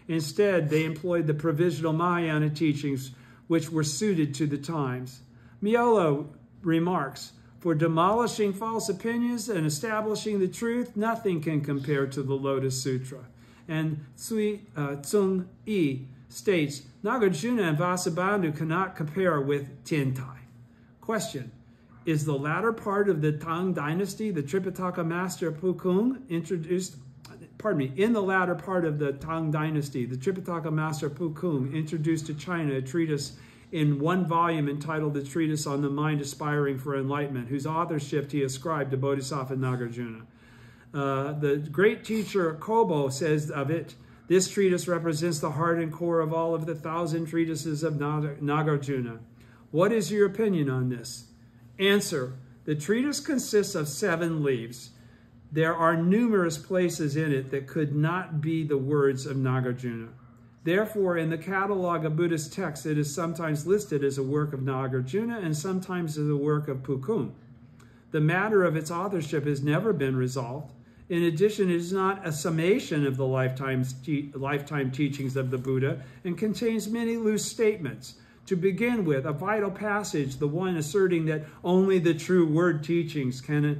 Instead, they employed the provisional Mahayana teachings, which were suited to the times. Miolo remarks, for demolishing false opinions and establishing the truth, nothing can compare to the Lotus Sutra. And Tsung Yi states, Nagarjuna and Vasubandhu cannot compare with Tiantai. Question: is the latter part of the Tang dynasty, the Tripitaka master Pukung, in the latter part of the Tang dynasty, the Tripitaka master Pukung introduced to China a treatise in 1 volume entitled The Treatise on the Mind Aspiring for Enlightenment, whose authorship he ascribed to Bodhisattva Nagarjuna. The great teacher Kobo says of it, this treatise represents the heart and core of all of the 1,000 treatises of Nagarjuna. What is your opinion on this? Answer: the treatise consists of 7 leaves. There are numerous places in it that could not be the words of Nagarjuna. Therefore, in the catalog of Buddhist texts, it is sometimes listed as a work of Nagarjuna and sometimes as a work of Pukung. The matter of its authorship has never been resolved. In addition, it is not a summation of the lifetime teachings of the Buddha and contains many loose statements. To begin with, a vital passage, the one asserting that only the true word teachings only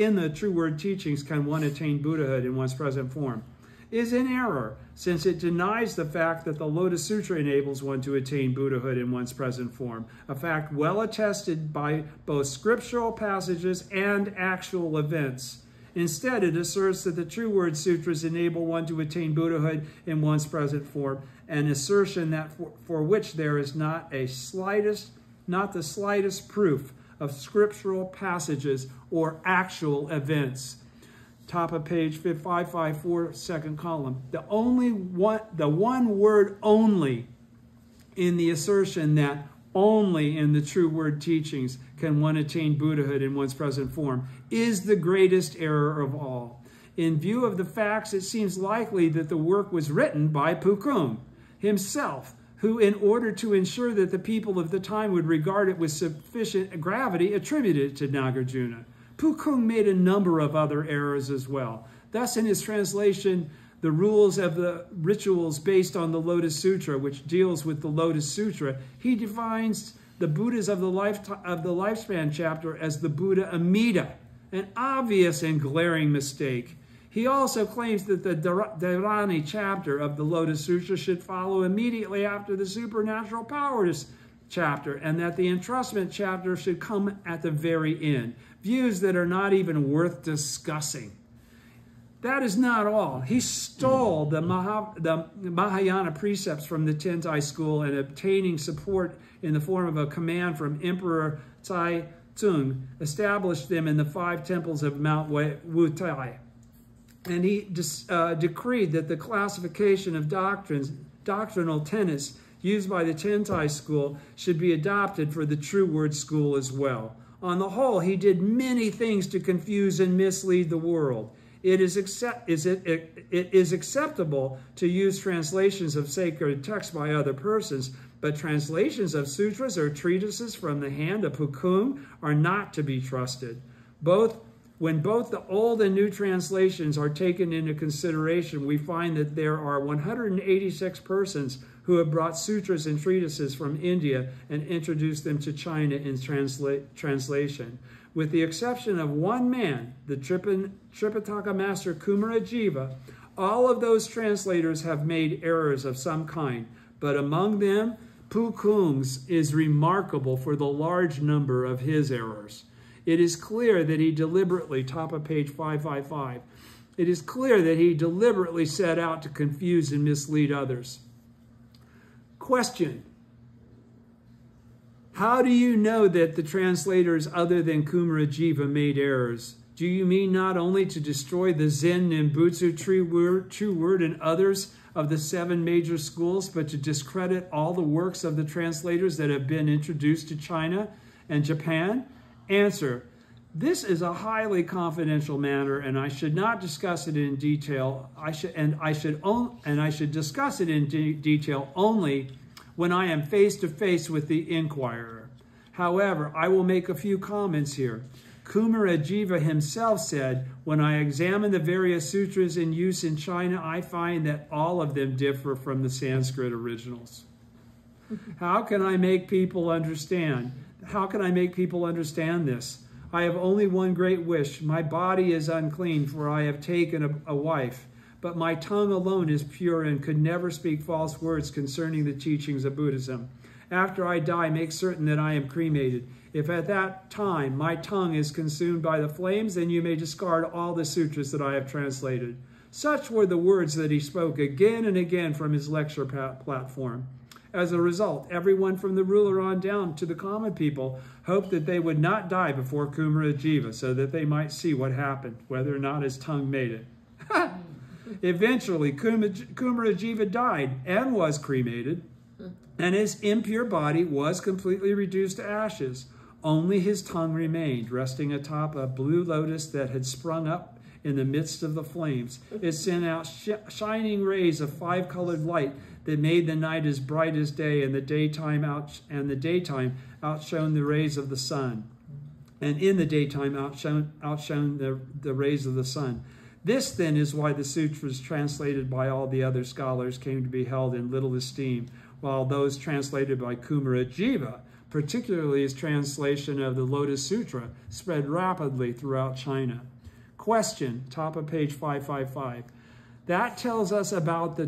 in the true word teachings can one attain Buddhahood in one's present form, is in error, since it denies the fact that the Lotus Sutra enables one to attain Buddhahood in one's present form, a fact well attested by both scriptural passages and actual events. Instead, it asserts that the True Word Sutras enable one to attain Buddhahood in one's present form, an assertion that for which there is not the slightest proof of scriptural passages or actual events. Top of page 554, 2nd column. The one word only in the assertion that only in the true word teachings can one attain Buddhahood in one's present form is the greatest error of all. In view of the facts, it seems likely that the work was written by Pukung himself, who, in order to ensure that the people of the time would regard it with sufficient gravity, attributed it to Nagarjuna. Pukung made a number of other errors as well. Thus, in his translation, The Rules of the Rituals Based on the Lotus Sutra, which deals with the Lotus Sutra, he defines the Buddhas of the lifespan chapter as the Buddha Amida, an obvious and glaring mistake. He also claims that the Dharani chapter of the Lotus Sutra should follow immediately after the supernatural powers chapter, and that the entrustment chapter should come at the very end. Views that are not even worth discussing. That is not all. He stole the Mahayana precepts from the Tentai school and obtaining support in the form of a command from Emperor Tsai Tsung, established them in the 5 temples of Mount Wutai. And he decreed that the classification of doctrinal tenets used by the Tentai school should be adopted for the True Word school as well. On the whole, he did many things to confuse and mislead the world. It is acceptable to use translations of sacred texts by other persons, but translations of sutras or treatises from the hand of Pukung are not to be trusted. When both the old and new translations are taken into consideration, we find that there are 186 persons who have brought sutras and treatises from India and introduced them to China in translation. With the exception of one man, the Tripitaka master Kumarajiva, all of those translators have made errors of some kind, but among them, Pukung's is remarkable for the large number of his errors. It is clear that he deliberately, top of page 555, it is clear that he deliberately set out to confuse and mislead others. Question: how do you know that the translators other than Kumarajiva made errors? Do you mean not only to destroy the Zen Nembutsu True Word and others of the 7 major schools, but to discredit all the works of the translators that have been introduced to China and Japan? Answer: this is a highly confidential matter, and I should not discuss it in detail. I should discuss it in detail only when I am face to face with the inquirer. However, I will make a few comments here. Kumarajiva himself said, "When I examine the various sutras in use in China, I find that all of them differ from the Sanskrit originals." How can I make people understand? How can I make people understand this? I have only one great wish. My body is unclean, for I have taken a wife. But my tongue alone is pure and could never speak false words concerning the teachings of Buddhism. After I die, make certain that I am cremated. If at that time my tongue is consumed by the flames, then you may discard all the sutras that I have translated. Such were the words that he spoke again and again from his lecture platform. As a result, everyone from the ruler on down to the common people hoped that they would not die before Kumarajiva, so that they might see what happened, whether or not his tongue made it. Eventually, Kumarajiva died and was cremated, and his impure body was completely reduced to ashes. Only his tongue remained, resting atop a blue lotus that had sprung up in the midst of the flames. It sent out shining rays of 5-colored light that made the night as bright as day, and the daytime outshone the rays of the sun. And in the daytime outshone the rays of the sun. This, then, is why the sutras translated by all the other scholars came to be held in little esteem, while those translated by Kumarajiva, particularly his translation of the Lotus Sutra, spread rapidly throughout China. Question, top of page 555. That tells us about the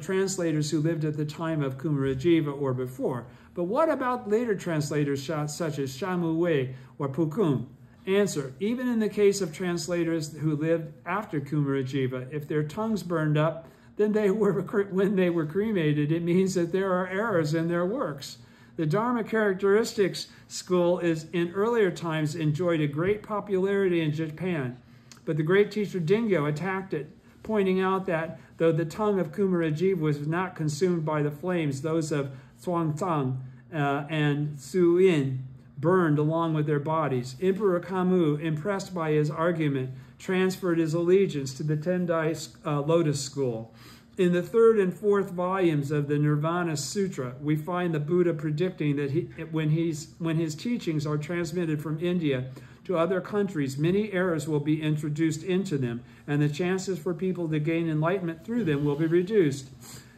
translators who lived at the time of Kumarajiva or before. But what about later translators such as Shamu Wei or Pukung? Answer: even in the case of translators who lived after Kumarajiva, if their tongues burned up, then when they were cremated, it means that there are errors in their works. The Dharma Characteristics School in earlier times enjoyed a great popularity in Japan, but the great teacher Dingyo attacked it, pointing out that though the tongue of Kumarajiva was not consumed by the flames, those of Zhuangzang and Su Yin burned along with their bodies. Emperor Kamu, impressed by his argument, transferred his allegiance to the Tendai Lotus School. In the 3rd and 4th volumes of the Nirvana Sutra, we find the Buddha predicting that when his teachings are transmitted from India to other countries, many errors will be introduced into them, and the chances for people to gain enlightenment through them will be reduced.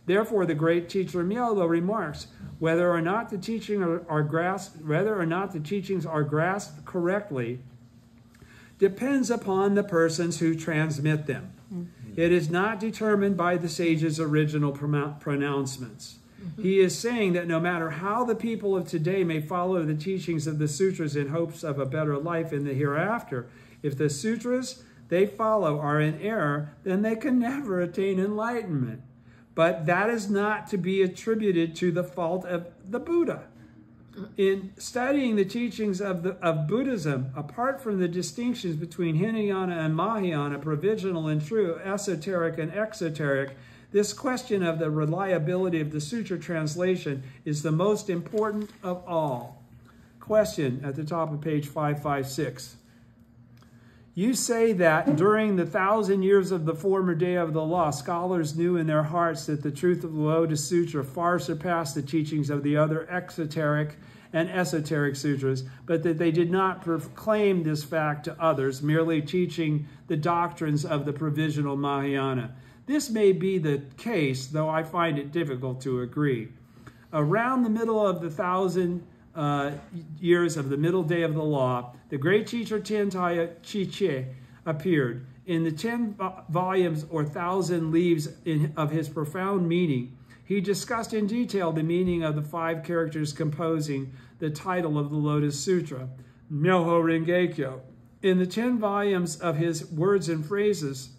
Therefore, the great teacher Myodo remarks, whether or not the teachings are grasped correctly, depends upon the persons who transmit them. It is not determined by the sage's original pronouncements. He is saying that no matter how the people of today may follow the teachings of the sutras in hopes of a better life in the hereafter, if the sutras they follow are in error, then they can never attain enlightenment. But that is not to be attributed to the fault of the Buddha. In studying the teachings of Buddhism, apart from the distinctions between Hinayana and Mahayana, provisional and true, esoteric and exoteric, this question of the reliability of the sutra translation is the most important of all. Question at the top of page 556. You say that during the 1,000 years of the former day of the law, scholars knew in their hearts that the truth of the Lotus Sutra far surpassed the teachings of the other exoteric and esoteric sutras, but that they did not proclaim this fact to others, merely teaching the doctrines of the provisional Mahayana. This may be the case, though I find it difficult to agree. Around the middle of the 1,000 years of the middle day of the law, the great teacher Tiantai Chi-che appeared. In the 10 volumes or 1,000 leaves of his profound meaning, he discussed in detail the meaning of the 5 characters composing the title of the Lotus Sutra, Myoho Renge-kyo. In the 10 volumes of his words and phrases,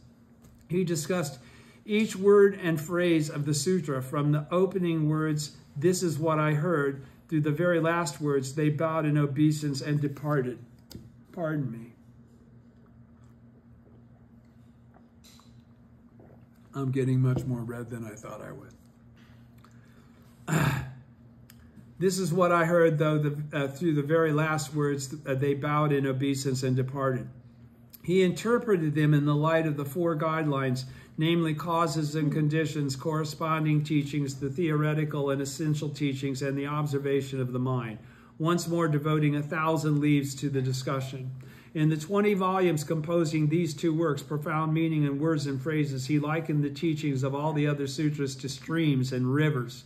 he discussed each word and phrase of the sutra, from the opening words, "This is what I heard," through the very last words, "They bowed in obeisance and departed." Pardon me. I'm getting much more red than I thought I would. This is what I heard, though, through the very last words, "They bowed in obeisance and departed." He interpreted them in the light of the 4 guidelines, namely causes and conditions, corresponding teachings, the theoretical and essential teachings, and the observation of the mind, once more devoting 1,000 leaves to the discussion. In the 20 volumes composing these 2 works, Profound Meaning and Words and Phrases, he likened the teachings of all the other sutras to streams and rivers,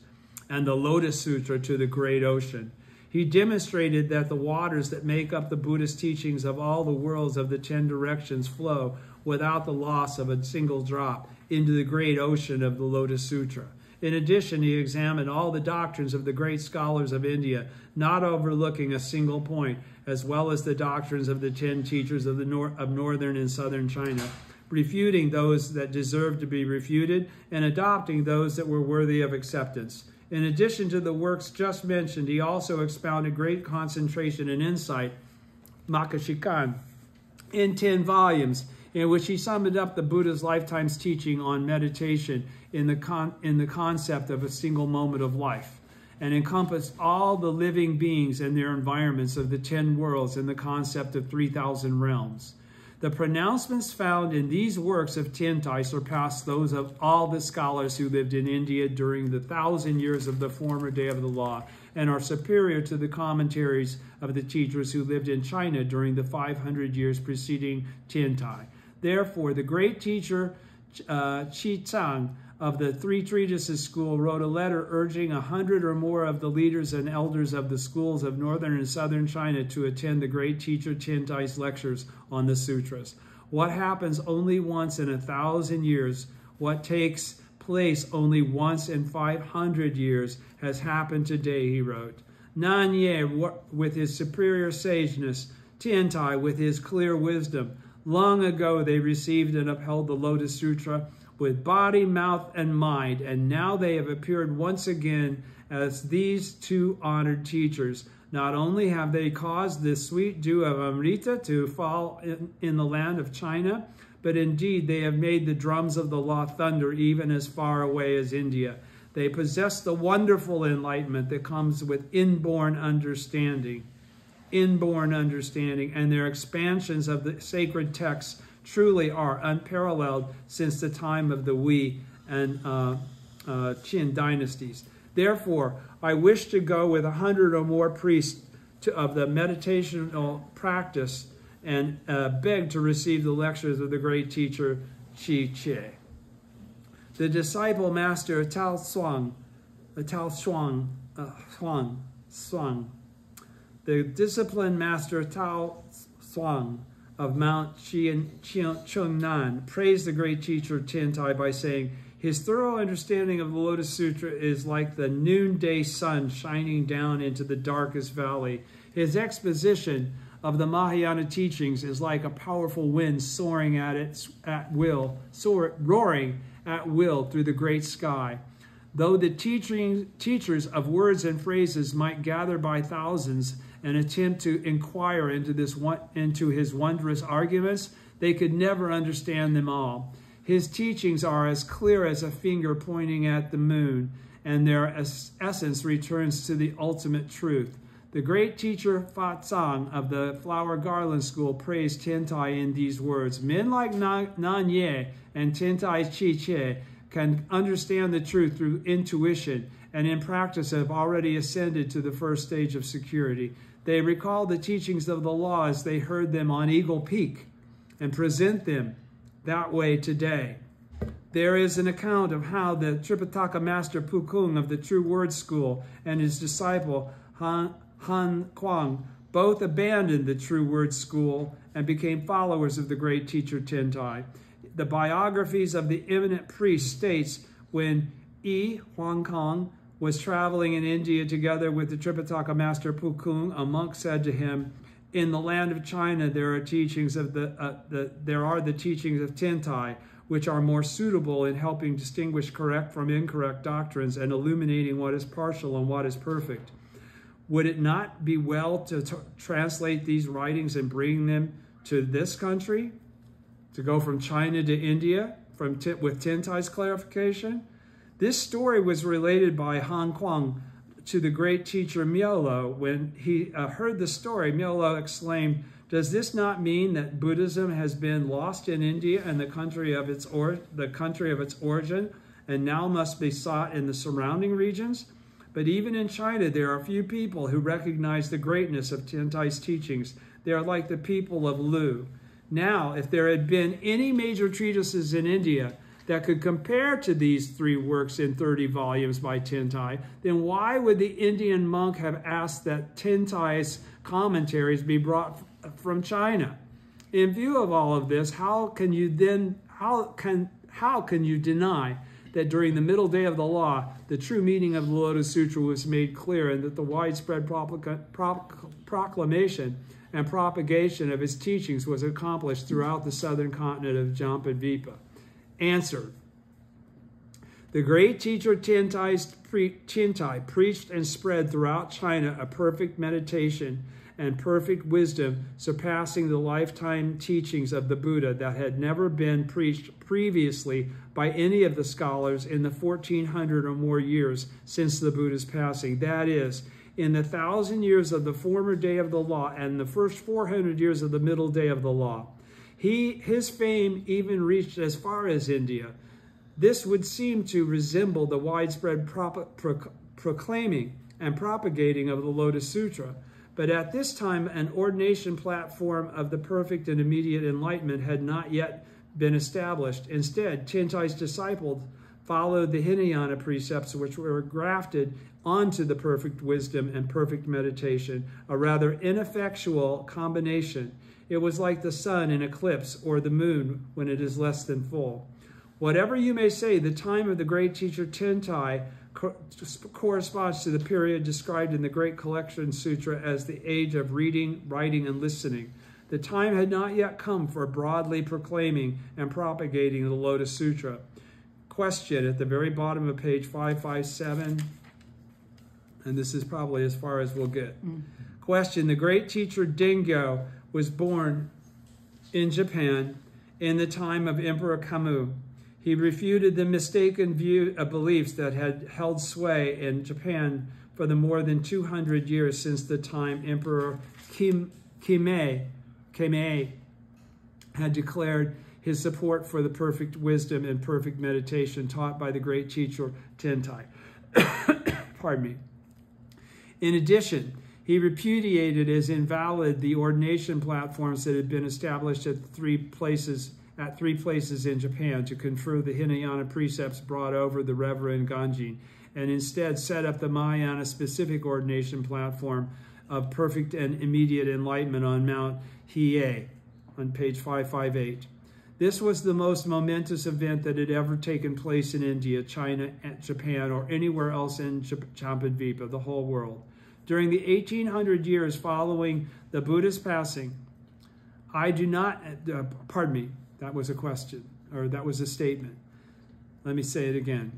and the Lotus Sutra to the great ocean. He demonstrated that the waters that make up the Buddhist teachings of all the worlds of the 10 directions flow without the loss of a single drop into the great ocean of the Lotus Sutra. In addition, he examined all the doctrines of the great scholars of India, not overlooking a single point, as well as the doctrines of the 10 teachers of northern and southern China, refuting those that deserved to be refuted and adopting those that were worthy of acceptance. In addition to the works just mentioned, he also expounded great concentration and insight, Makashikan, in 10 volumes, in which he summed up the Buddha's lifetime's teaching on meditation in the concept of a single moment of life, and encompassed all the living beings and their environments of the 10 worlds in the concept of 3,000 realms. The pronouncements found in these works of Tiantai surpass those of all the scholars who lived in India during the 1,000 years of the former day of the law, and are superior to the commentaries of the teachers who lived in China during the 500 years preceding Tiantai. Therefore, the great teacher Qi Zhang of the 3 Treatises school wrote a letter urging 100 or more of the leaders and elders of the schools of northern and southern China to attend the great teacher Tiantai's lectures on the sutras. What happens only once in 1,000 years, what takes place only once in 500 years, has happened today, he wrote. Nanye, with his superior sageness, Tiantai, with his clear wisdom, long ago they received and upheld the Lotus Sutra with body, mouth, and mind, and now they have appeared once again as these 2 honored teachers. Not only have they caused this sweet dew of Amrita to fall in the land of China, but indeed they have made the drums of the law thunder even as far away as India. They possess the wonderful enlightenment that comes with inborn understanding, and their expansions of the sacred texts truly are unparalleled since the time of the Wei and Qin dynasties. Therefore, I wish to go with 100 or more priests of the meditational practice and beg to receive the lectures of the great teacher Qi Che. The disciple master Tao Shuang, the disciplined master Tao Shuang of Mount Chungnan praised the great teacher Tiantai by saying, his thorough understanding of the Lotus Sutra is like the noonday sun shining down into the darkest valley. His exposition of the Mahayana teachings is like a powerful wind roaring at will through the great sky. Though the teachers of words and phrases might gather by thousands and attempt to inquire into his wondrous arguments, they could never understand them all. His teachings are as clear as a finger pointing at the moon, and their essence returns to the ultimate truth. The great teacher Fa Zhang of the Flower Garland School praised Tiantai in these words, men like Nan Ye and Tiantai Chi Che can understand the truth through intuition, and in practice have already ascended to the first stage of security. They recall the teachings of the law as they heard them on Eagle Peak and present them that way today. There is an account of how the Tripitaka master Pukung of the True Word School and his disciple Han Kuang both abandoned the True Word School and became followers of the great teacher Tiantai. The biographies of the eminent priest states when Yi Huangkong was traveling in India together with the Tripitaka master Pukung, a monk said to him, in the land of China, there are the teachings of Tiantai, which are more suitable in helping distinguish correct from incorrect doctrines and illuminating what is partial and what is perfect. Would it not be well to translate these writings and bring them to this country? To go from China to India with Tiantai's clarification? This story was related by Han Kuang to the great teacher Miolo. When he heard the story, Miolo exclaimed, does this not mean that Buddhism has been lost in India and the country of its origin, and now must be sought in the surrounding regions? But even in China, there are few people who recognize the greatness of Tiantai's teachings. They are like the people of Lu. Now, if there had been any major treatises in India that could compare to these three works in 30 volumes by Tiantai, then why would the Indian monk have asked that Tiantai's commentaries be brought from China? In view of all of this, how can you deny that during the middle day of the law, the true meaning of the Lotus Sutra was made clear, and that the widespread proclamation and propagation of his teachings was accomplished throughout the southern continent of Jampadvipa? Answer. The great teacher Tiantai preached and spread throughout China a perfect meditation and perfect wisdom surpassing the lifetime teachings of the Buddha that had never been preached previously by any of the scholars in the 1400 or more years since the Buddha's passing. That is, in the 1,000 years of the former day of the law and the first 400 years of the middle day of the law. His fame even reached as far as India. This would seem to resemble the widespread proclaiming and propagating of the Lotus Sutra. But at this time, an ordination platform of the perfect and immediate enlightenment had not yet been established. Instead, Tiantai's disciples followed the Hinayana precepts, which were grafted onto the perfect wisdom and perfect meditation, a rather ineffectual combination. It was like the sun in eclipse or the moon when it is less than full. Whatever you may say, the time of the great teacher Tiantai corresponds to the period described in the Great Collection Sutra as the age of reading, writing, and listening. The time had not yet come for broadly proclaiming and propagating the Lotus Sutra. Question at the very bottom of page 557, and this is probably as far as we'll get. Question, the great teacher Dengyo was born in Japan in the time of Emperor Kamu. He refuted the mistaken view of beliefs that had held sway in Japan for the more than 200 years since the time Emperor Kimei had declared his support for the perfect wisdom and perfect meditation taught by the great teacher Tiantai. Pardon me. In addition, he repudiated as invalid the ordination platforms that had been established at three places in Japan to confer the Hinayana precepts brought over the Reverend Ganjin, and instead set up the Mahayana-specific ordination platform of perfect and immediate enlightenment on Mount Hiei. on page 558. This was the most momentous event that had ever taken place in India, China, Japan, or anywhere else in Jambudvipa, the whole world. During the 1800 years following the Buddha's passing, I do not, pardon me, that was a question, or that was a statement. Let me say it again.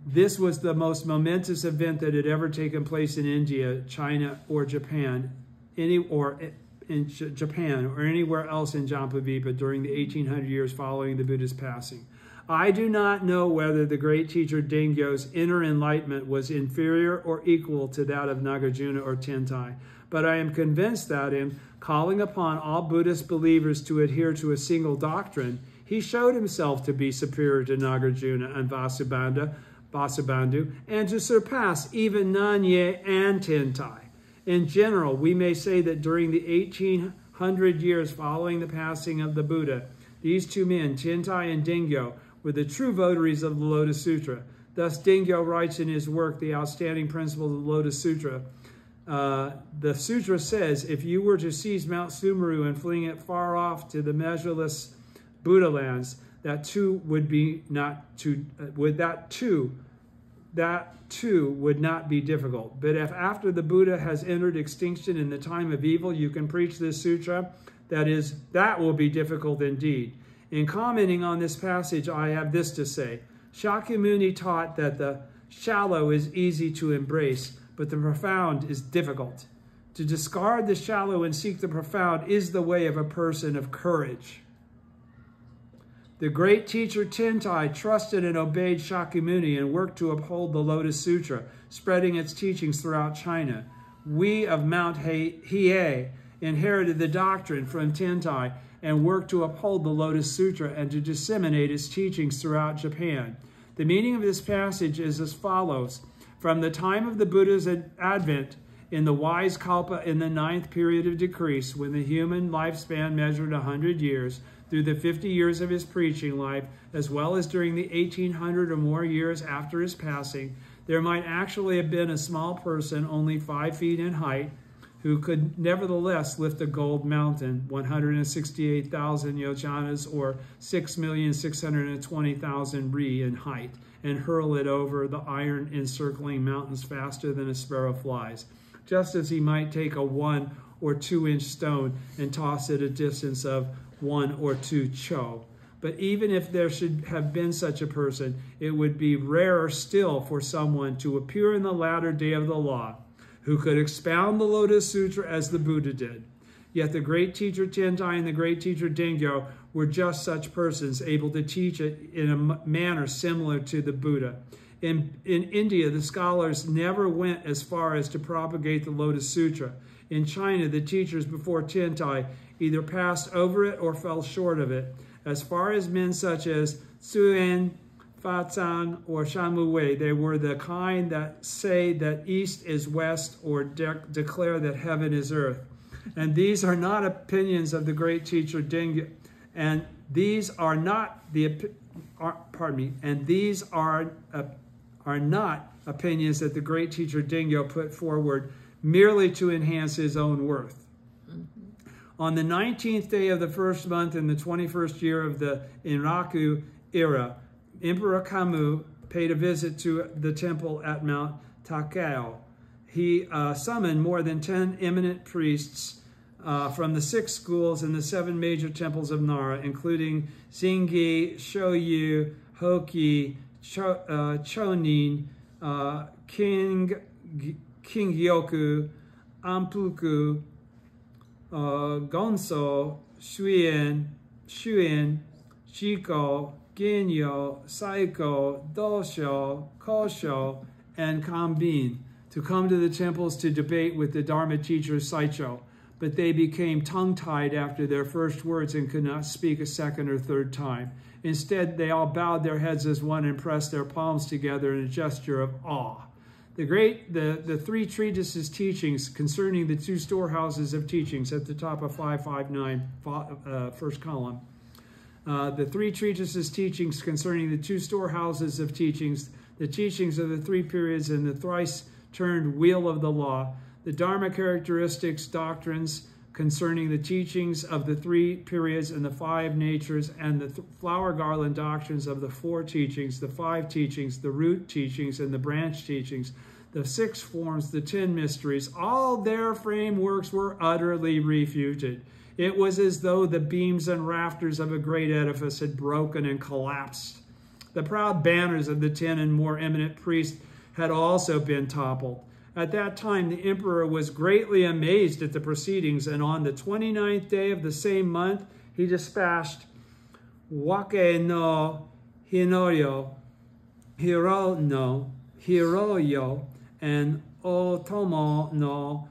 This was the most momentous event that had ever taken place in India, China, or Japan, in Japan or anywhere else in Jambudvipa during the 1800 years following the Buddha's passing. I do not know whether the great teacher Dengyo's inner enlightenment was inferior or equal to that of Nagarjuna or Tentai, but I am convinced that in calling upon all Buddhist believers to adhere to a single doctrine, he showed himself to be superior to Nagarjuna and Vasubandhu, and to surpass even Nanye and Tentai. In general, we may say that during the 1800 years following the passing of the Buddha, these two men, Tentai and Dengyo, were the true votaries of the Lotus Sutra. Thus, Dengyo writes in his work, The Outstanding Principles of the Lotus Sutra, the sutra says, if you were to seize Mount Sumeru and fling it far off to the measureless Buddha lands, that too would not be difficult. But if after the Buddha has entered extinction in the time of evil, you can preach this sutra, that will be difficult indeed. In commenting on this passage, I have this to say. Shakyamuni taught that the shallow is easy to embrace, but the profound is difficult. To discard the shallow and seek the profound is the way of a person of courage. The great teacher Tentai trusted and obeyed Shakyamuni and worked to uphold the Lotus Sutra, spreading its teachings throughout China. We of Mount Hiei inherited the doctrine from Tentai and worked to uphold the Lotus Sutra and to disseminate its teachings throughout Japan. The meaning of this passage is as follows. From the time of the Buddha's advent in the wise Kalpa in the 9th period of decrease, when the human lifespan measured 100 years, through the 50 years of his preaching life, as well as during the 1800 or more years after his passing, there might actually have been a small person only 5 feet in height who could nevertheless lift a gold mountain, 168,000 yojanas or 6,620,000 ri in height, and hurl it over the iron encircling mountains faster than a sparrow flies, just as he might take a 1 or 2 inch stone and toss it a distance of 1 or 2 cho. But even if there should have been such a person, it would be rarer still for someone to appear in the latter day of the law, who could expound the Lotus Sutra as the Buddha did. Yet the great teacher Tentai and the great teacher Dengyo were just such persons, able to teach it in a manner similar to the Buddha. In India, the scholars never went as far as to propagate the Lotus Sutra. In China, the teachers before Tentai either passed over it or fell short of it. As far as men such as Suen, Fatzang, or Shamu Wei, they were the kind that say that east is west or declare that heaven is earth. And these are not opinions of the great teacher Dengyo, and these are not not opinions that the great teacher Dengyo put forward merely to enhance his own worth. On the 19th day of the first month in the 21st year of the Enraku era, Emperor Kamu paid a visit to the temple at Mount Takao. He summoned more than 10 eminent priests from the 6 schools in the 7 major temples of Nara, including Zingi, Shoyu, Hoki, Chonin, Kingyoku, Ampuku, Gonso, Shuen, Shiko, Genyo, Saiko, Dosho, Kosho, and Kambin to come to the temples to debate with the Dharma teacher Saicho. But they became tongue-tied after their first words and could not speak a second or third time. Instead, they all bowed their heads as one and pressed their palms together in a gesture of awe. The 3 treatises teachings concerning the 2 storehouses of teachings at the top of 559, first column. The 3 treatises teachings concerning the 2 storehouses of teachings, the teachings of the 3 periods and the thrice turned wheel of the law, the Dharma characteristics, doctrines, concerning the teachings of the 3 periods and the 5 natures, and the flower garland doctrines of the 4 teachings, the 5 teachings, the root teachings, and the branch teachings, the 6 forms, the 10 mysteries, all their frameworks were utterly refuted. It was as though the beams and rafters of a great edifice had broken and collapsed. The proud banners of the 10 and more eminent priests had also been toppled. At that time, the emperor was greatly amazed at the proceedings, and on the 29th day of the same month, he dispatched Wake no Hinoyo, Hiroyo, and Otomo no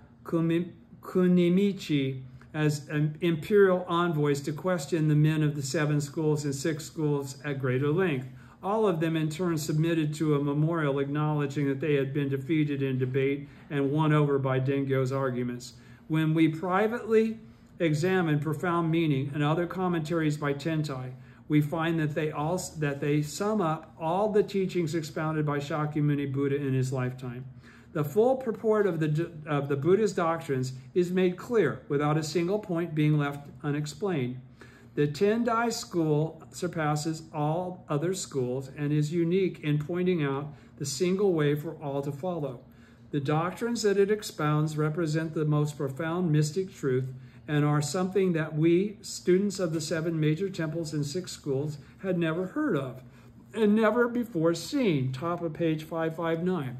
Kunimichi as imperial envoys to question the men of the 7 schools and 6 schools at greater length. All of them in turn submitted to a memorial acknowledging that they had been defeated in debate and won over by Dengyo's arguments. When we privately examine profound meaning and other commentaries by Tentai, we find that they sum up all the teachings expounded by Shakyamuni Buddha in his lifetime. The full purport of the Buddha's doctrines is made clear without a single point being left unexplained. The Tendai school surpasses all other schools and is unique in pointing out the single way for all to follow. The doctrines that it expounds represent the most profound mystic truth and are something that we, students of the 7 major temples and 6 schools, had never heard of and never before seen. Top of page 559.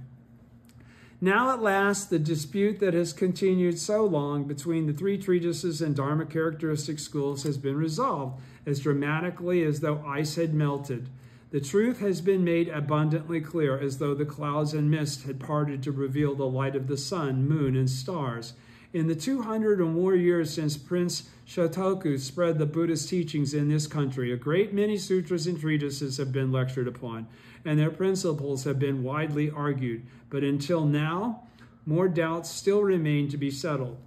Now at last, the dispute that has continued so long between the 3 treatises and Dharma characteristic schools has been resolved as dramatically as though ice had melted. The truth has been made abundantly clear, as though the clouds and mist had parted to reveal the light of the sun, moon, and stars. In the 200 or more years since Prince Shotoku spread the Buddhist teachings in this country, a great many sutras and treatises have been lectured upon, and their principles have been widely argued. But until now, more doubts still remain to be settled.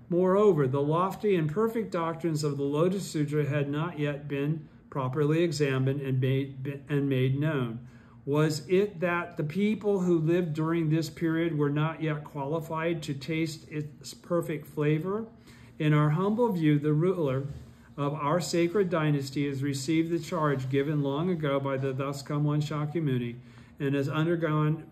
Moreover, the lofty and perfect doctrines of the Lotus Sutra had not yet been properly examined and made known. Was it that the people who lived during this period were not yet qualified to taste its perfect flavor? In our humble view, the ruler of our sacred dynasty has received the charge given long ago by the thus come one Shakyamuni and has undergone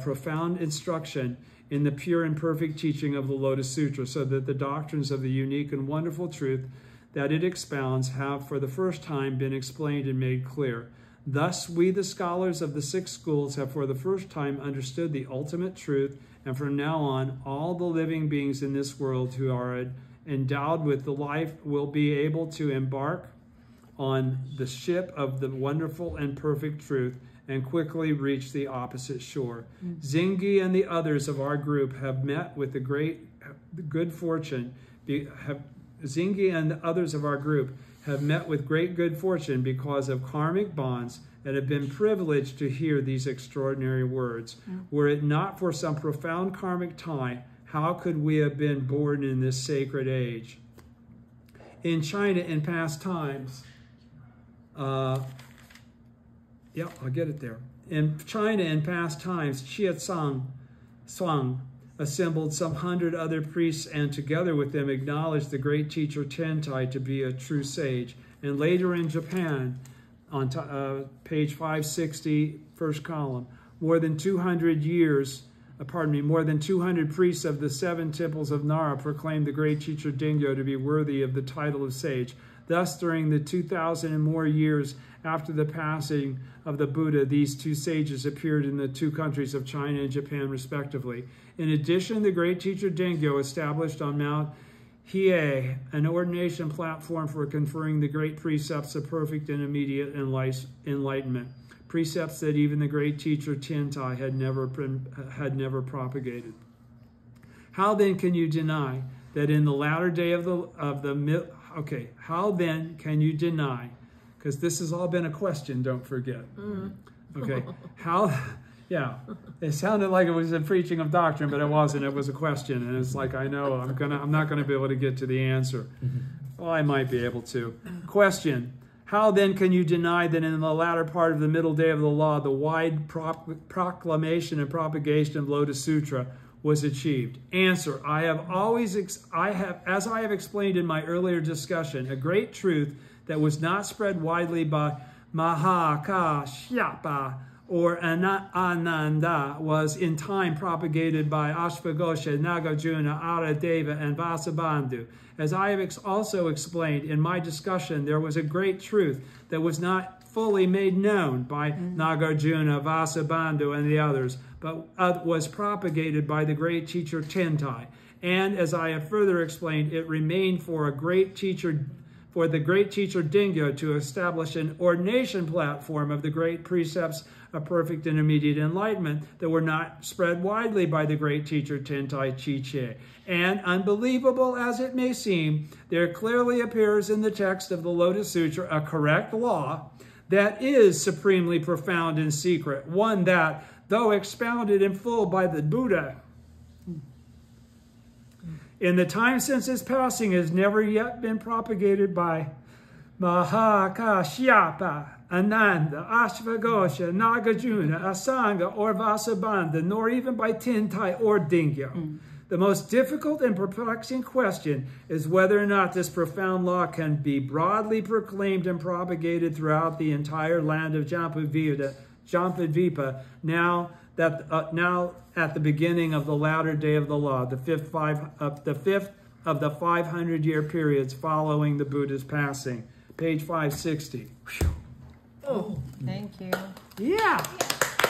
profound instruction in the pure and perfect teaching of the Lotus Sutra, so that the doctrines of the unique and wonderful truth that it expounds have for the first time been explained and made clear. Thus, we, the scholars of the 6 schools, have for the first time understood the ultimate truth, and from now on, all the living beings in this world who are endowed with the life will be able to embark on the ship of the wonderful and perfect truth and quickly reach the opposite shore. Zingi and the others of our group have met with good fortune because of karmic bonds and have been privileged to hear these extraordinary words. Were it not for some profound karmic tie, how could we have been born in this sacred age? In China in past times, In China in past times, Chiatsang assembled some 100 other priests and together with them acknowledged the great teacher Tentai to be a true sage. And later in Japan, on page 560, first column, more than 200 priests of the 7 temples of Nara proclaimed the great teacher Dengyo to be worthy of the title of sage. Thus, during the 2,000 and more years after the passing of the Buddha, these 2 sages appeared in the 2 countries of China and Japan, respectively. In addition, the great teacher Dengyo established on Mount Hiei an ordination platform for conferring the great precepts of perfect and immediate enlightenment, precepts that even the great teacher Tentai had never propagated. How then can you deny that in the latter day how then can you deny, because this has all been a question, don't forget. Okay, it sounded like it was a preaching of doctrine, but it wasn't. It was a question, and it's like, I know I'm not going to be able to get to the answer. Well, I might be able to. Question: how then can you deny that in the latter part of the middle day of the law, the wide proclamation and propagation of Lotus Sutra was achieved. Answer: as I have explained in my earlier discussion, a great truth that was not spread widely by Mahakashyapa or Ananda was in time propagated by Ashvaghosha, Nagarjuna, Aradeva, and Vasubandhu. As I have also explained in my discussion, there was a great truth that was not fully made known by Nagarjuna, Vasubandhu, and the others, but was propagated by the great teacher Chentai. And as I have further explained, it remained for the great teacher Dingyo to establish an ordination platform of the great precepts of perfect and immediate enlightenment that were not spread widely by the great teacher Tentai Chiche. And unbelievable as it may seem, there clearly appears in the text of the Lotus Sutra a correct law that is supremely profound and secret, one that, though expounded in full by the Buddha in the time since his passing, has never yet been propagated by Mahakashyapa, Ananda, Ashvaghosha, Nagarjuna, Asanga, or Vasubandhu, nor even by Tentai or Dingyo. The most difficult and perplexing question is whether or not this profound law can be broadly proclaimed and propagated throughout the entire land of Jampadvipa, now at the beginning of the latter day of the law, the fifth of the 500-year periods following the Buddha's passing. Page 560. Oh, thank you. Yeah.